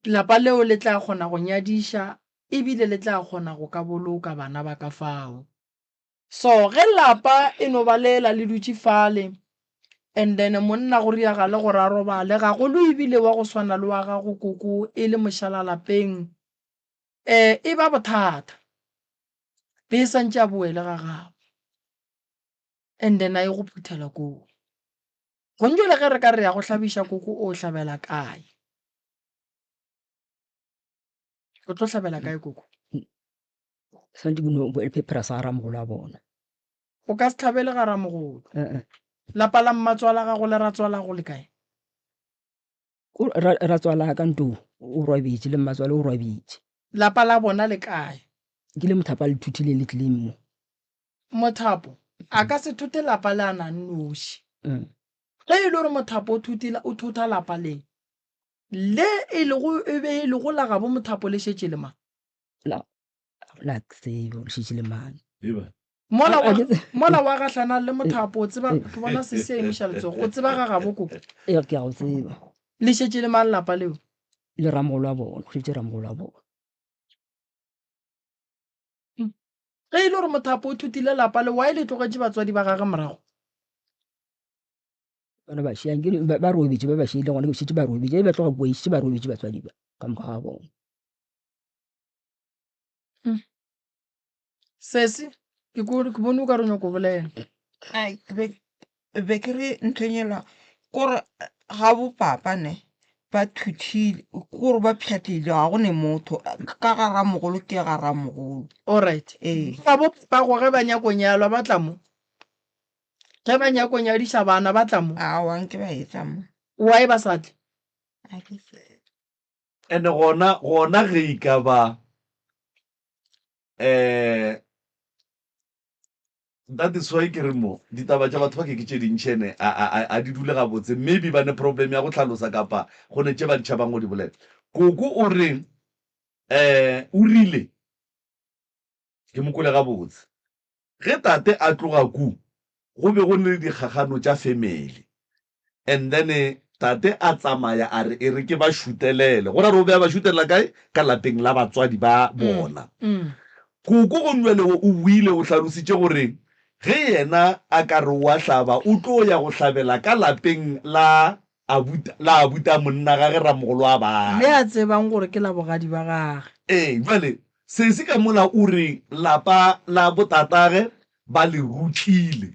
lapa leo le tla kgona go nyadiša ebile le tla kgona go ka boloka bana ba ka fao so ge lapa e no ba lela le dutše fale and then monna go riagale gore a robale ga go lo ebile wa go swana le wa gago koko e le mošalalapeng e ba bothata be santše a boele ga gago and then a ye go phuthela koo go ntse le ge re ka re ya go hlabiša koko o hlabela kae o tlo hlabela kae koko santse bino bo pepera sa ramogolo a bona o ka se tlhabele ga ramogolo lapa la mmatswala ga go le ratswala go le kae ra tswala ka nto o robetse le mmatswale o robetse lapa la bona le kae ke le mothapa le thuthile le tlileng mo mothapo a ka se thute lapa le a nang noši ge e le gore mothapo o thutha lapa le e be e le go la gabo mothapo le šetše le mang la tsebo le šetše le mang mola wa gahlana le mothapo o tseba ke bona se se emiša letsogo o tseba ga gabo koko ke ya go tseba le šetše le mang lapa leo le ramogolo a bona go šetše ramogolo a bona ge e le gore mothapo o thutile lapa le wa e le tlogetše batswadi ba gage morago bana ba šiang ba robetse ba ba šeile gona šetše ba robetse ba tloga bua šetše ba robetse batswadi ba ka moka ga bona sese ke bone o ka re nyako bolela be ke re nthonyelwa kore ga bopapane ba thuthile kore ba pšhatlile ga go ne motho ka ga ramogolo ke ga ramogolo alright ga bopapa go ge ba nyakonyalwa ba tla mo ge ba nyakonyadiša bana ba tla mo awanke ba etsa mo wa e ba satle and gona ge e ka ba that is why ke re mo ditaba tša batho ba ke tše dintšhene a di dule gabotse maybe ba ne problem ya go tlhalosa kapa go ne tše ba ditšhabang go di bolela koko o reng o rile ke mokole gabotse ge tate a tloga ku go be go ne le dikgagano tša family and then tate a tsamaya a re e re ke ba šutelele go ra re o be a ba šutelela kae ka lapeng la batswadi ba bona koko go nwelewo o buile o hlalositše gore ge yena a ka re wa hlaba o tlo ya go hlabela ka lapeng la abuta monna ga ge ramogolo a ba le a tsebang gore ke la bogadi ba gage jwale se se ka mola o re lapa la botatage ba le rutlhile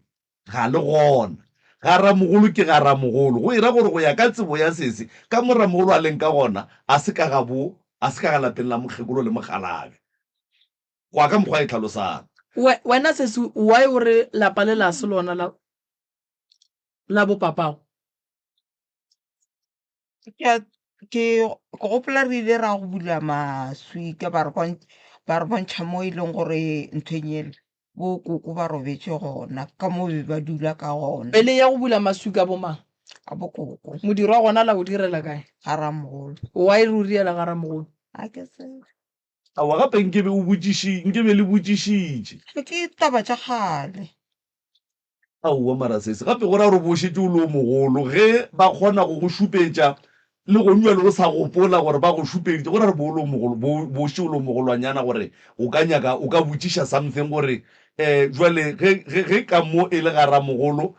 ga le gona ga ramogolo ke ga ramogolo go ira gore go ya ka tsebo ya sese ka mo ramogolo a leng ka gona a se ka ga lapeng la mokgekolo le mogalabe go ka mokgwa e tlhalosang. Wena sese why o re lapa le la se lona la bo papago? ke gopola re ile ra go bula maswi ka ba re bontšha mo e leng gore nthwenyele bo koko ba robetse gona ka mo be ba dula ka gona pele ya go bula maswi ka bomang a bokoko modiro wa gona la o direla kae ga ramogolo why re o riela ga ramogolo a ke se awa gape nkebe le botsišitše ke taba tša gale aowa mara sese gape go ra gore bošetse o le o mogolo ge ba kgona go go šupetša le go nwa le go sa gopola gore ba go šupeditše go ra re boše o le mogolwanyana gore o ka nyaka o ka botšiša something gore jwale ge ka mo e le ga ramogolo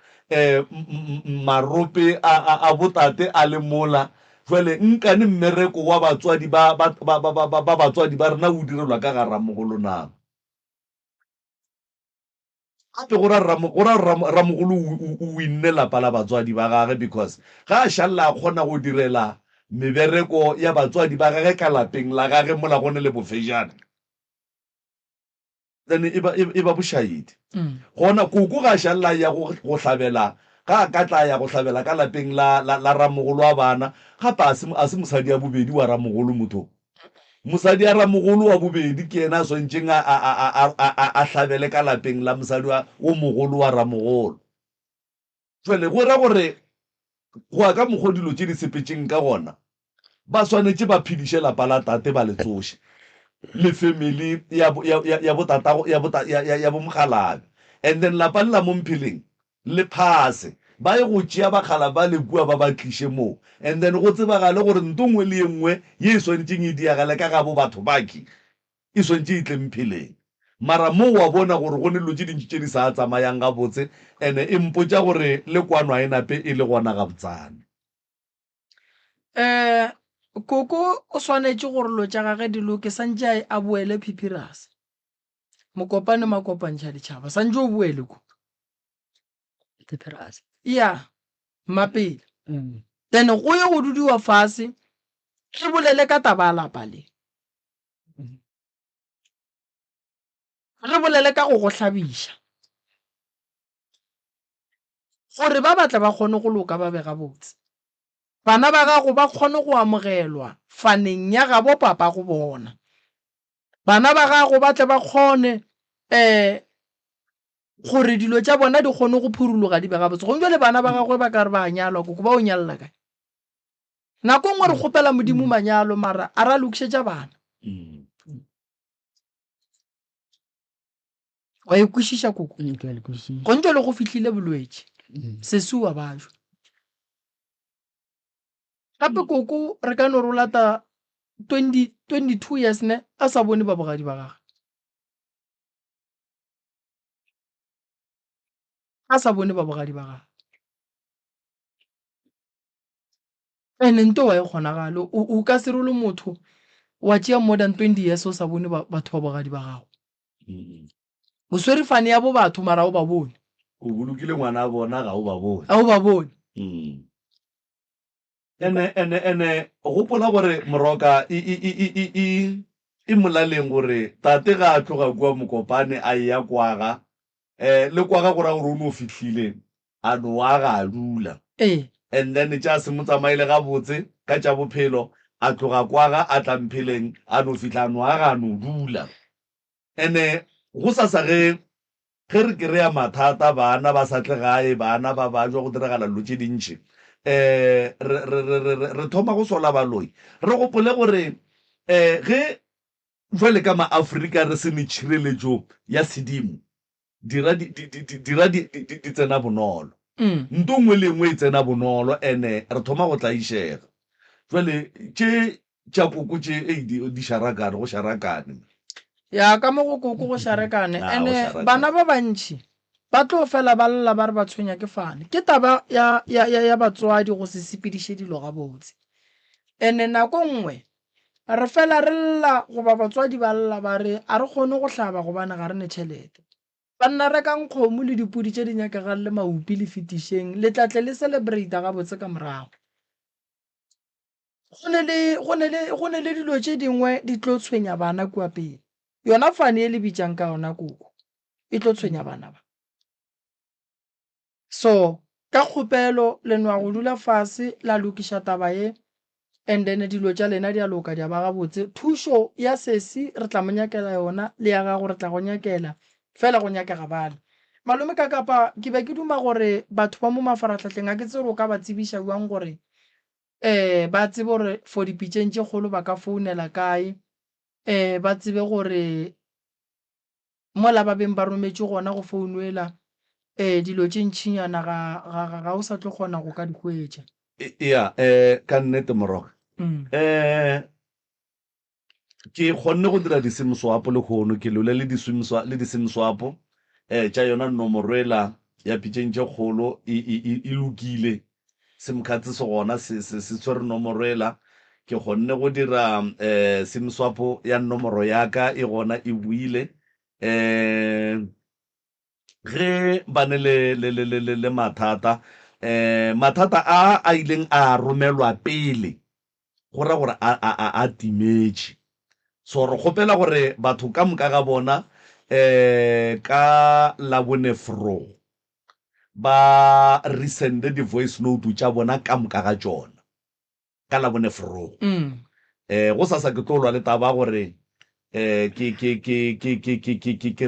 marope a botate a le mola jwale nkane mmereko wa batswadi ba batswadi ba rena o direlwa ka ga ramogolo na gape go ra ramogolo o winne lapa la batswadi ba gage because ga a šalla a kgona go direla mebereko ya batswadi ba gage ka lapeng la gage mola gone le bofejana then e ba bošaedi gona koko ga a šalla ya go hlabela ga a ka tla ya go hlabela ka lapeng la ramogolo wa bana gape a se mosadi a bobedi wa ramogolo motho mosadi a ramogolo wa bobedi ke ena a swantšeng a hlabele ka lapeng la mosadi o mogolo wa ramogolo jwale go ra gore go ya ka mokgwa dilo tše di sepetšeng ka gona ba swanetše ba phediše lapa la tate ba le tsoše le family ya bomogalabe and then lapa le la mo mpheleng le phase ba ye go tšea bakgala ba le kua ba ba tliše moo and then go tsebagale gore nto ngwe le ye nngwe ye e swantšeng e diagale ka gabo batho baki e swantše e tle mpheleng mara mo wa bona gore go ne dilo tše dintši tše di sa tsamayang ga botse and-e e mpotša gore le kwano a e nape e le gona ga botsane koko o swanetše gore lo tša gage diloke santše a boele phiphiras mokopane makopantšha ditšhaba santše o boele ko ya mapele then go ye go dudiwa fase re bolele ka taba a lapa le re bolele ka go hlabiša gore ba batla ba kgone go loka ba be gabotse bana ba gago ba kgone go amogelwa faneng ya gabo papa go bona bana ba gago ba tle ba kgone gore dilo tša bona di kgone go phuruluga di be gabotse go le bana ba gagwe ba ka re ba nyalwa koko ba o nyalela kae nako ngwe re kgopela modimo manyalo mara a ra lokišetša bana wa e kwešiša koko go ntse le go fihlile bolwetše sesua bajo gape koko re ka no rolata 22 years ne a sa bone babogadi ba gage a sa bone babogadi ba gage ene nto wa e kgonagale o ka se re le motho wa tšea more than 20 years o sa bone batho babogadi ba gago o swere fane ya bo batho mara o ba bone o bolokile ngwana a bona ga o ba bone a o ba bone ene gopola gore moroka e molaleng gore tate ga a tloga kua mokopane a ya kwaga le kwaga go ra gore o ne o fitlhile a no wa ga a dula and then tša se mo tsamaile gabotse ka tša bophelo a tloga kwaga a tla mpheleng a no fitlha no a ga no dula ene go sa ge re kry-a mathata bana ba sa tle gae bana ba jwa go diragala dilo tše dintšhi re thoma go sola baloi re gopole gore ge jwale ka maAfrika re se metšhireletšo ya sedimo dira di tsena bonolo nto ngwe le ngwe e tsena bonolo ene re thoma go tlaišega jwale tše tša koko tše di sharakane go sharakane ya ka mo go koko go sharekane ene bana ba bantšhi ba tlo fela ba lla ba re ba tshwenya ke fane ke taba ya batswadi go se sepediše dilo gabotse ene nako nngwe re fela re lla goba batswadi ba lla ba re a re kgone go hlaba gobane ga re ne tšhelete ba nna rekang kgomo le dipudi tse di nyakegang le maupi le fetišeng le tlatle le celebrate ga botse ka morago. Go ne le dilo tse dingwe di tlo tshwenya bana kua pele yona fane e le bitsang ka yona koko e tlo tshwenya bana ba. So ka kgopelo le nwa go dula fase la lokiša taba e and then dilo tša lena di a loka di a ba gabotse. Thušo ya sesi re tla mo nyakela yona le ya gago re tla go nyakela fela go nyakega bana. Malome ka kapa ke be ke duma gore batho ba mo mafaratlhatlheng a ke tsere o ka ba tsebiša buang gore ba tsebe gore for dipitšeng tše kgolo ba ka founela kae ba tsebe gore mola ba beng ba rometše gona go founuela dilo tše ntšhinyana ga o sa tlo kgona go ka di hwetša. Ya ka nnete moroga ke kgonne go dira di-sim swap le kgono ke lole le di-sim swap tša yona nomoroela ya pitšeng tše kgolo e lokile sim card se gona se tshwere nomoroela ke kgonne go dira sim swap ya nomoro yaka e gona e buile ge ba ne le mathata mathata a ileng a romelwa pele go ra gore a timetše so re kgopela gore batho ka moka ga bona ka labone fro ba resende di-voice note tša bona ka moka ga tšona ka labone fro go sasa ke tlo lwa le taba gore ke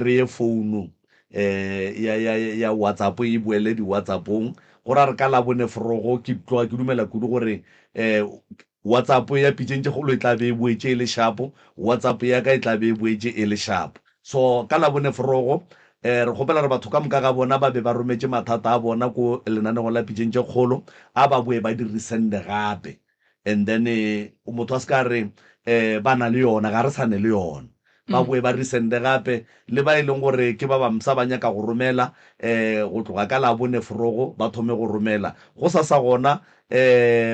reye founu ya WhatsApp e boele di-WhatsAppong go ra re ka labone frogo ke tloga ke dumela kudu gore WhatsApp ya pitšeng tše kgolo e tla be e boetse e le shapo WhatsApp ya ka e tla be e boetse e le shapo so ka labone frogo re kgopela re batho ka moka ga bona ba be ba rometše mathata a bona ko lenanego la pitšeng tše kgolo a ba boe ba di resende gape and then motho a se ka re ba na le yona ga re sane le yona ba boe ba resende gape le ba e leng gore ke ba bamsa ba nyaka go romela go tloga ka labone frogo ba thome go romela go sasa gona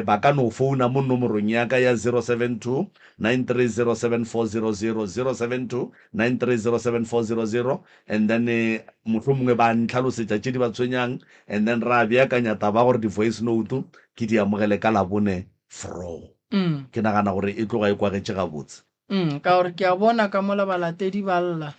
ba ka no founa mo nomorong yaka ya 072 9307400 072 9307400 and then motlho mongwe ba ntlhalosetša tše di ba tshwenyang and then ra beakanya taba gore di-voice note ke di amogele ka labone frogo ke nagana gore e tloga e kwagetše gabotse ka gore ke a bona ka mola balatedi ba lla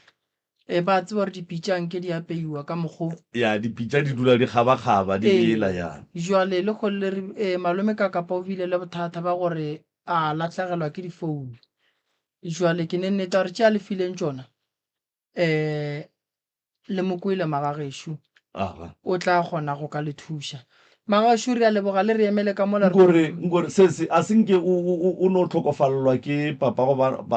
ba tseba gore dipitšang ke di apeiwa ka mokgo ya dipitša di dula di kgaba-kgaba di beela yana jwale le kgole re malome ka kapa o bile le bothata ba gore a latlhegelwa ke difounu jwale ke ne nneta gore tše a le fileng tšona le mokoile magagešo o tla kgona go ka le thuša magašo re a leboga le re emele ka mola nkore sese a senke o no tlhokofalelwa ke papa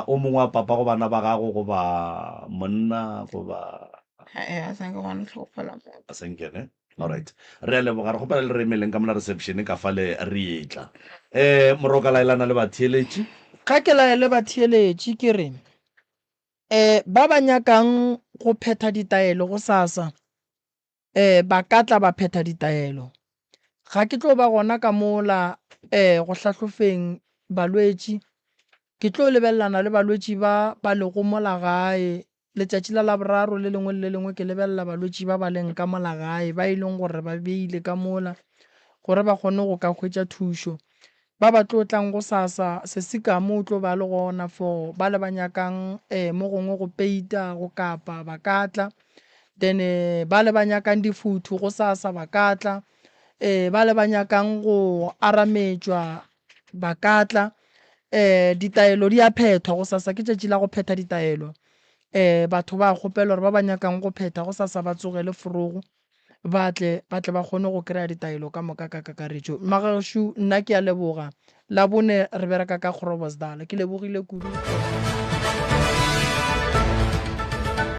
o mongwe wa papa go bana ba gago goba monna goba a senkene alright re a leboga re gopela le re emeleng ka mola reception ka fale re etla moroka laelana le batheeletše ga ke laele batheeletše ke re ba ba nyakang go phetha ditaelo go sasa ba ka tla ba phetha ditaelo ga ke tlo ba gona ka mola go hlahlofeng balwetši ke tlo lebellana le balwetši ba lego mola gae letšatši la laboraro le lengwe ke lebelela balwetši ba leng ka mola gae ba e leng gore ba beile ka mola gore ba kgone go ka hwetša thušo ba tlo tlang go sasa se se ka mo tlo ba le gona for ba le ba nyakang mo gongwe go peita go kapa ba ka tla then ba le ba nyakang difuthu go sasa ba ka tla ba le ba nyakang go arametšwa ba ka tla ditaelo di a phethwa go sasa ke tšatši la go phetha ditaelo batho ba kgopela gore ba ba nyakang go phetha go sasa ba tsogele forogo ba tle ba kgone go kry-a ditaelo ka moka ka kakaretšo magašo nna ke a leboga la bone re bereka ka Groblersdal ke lebogile kudu.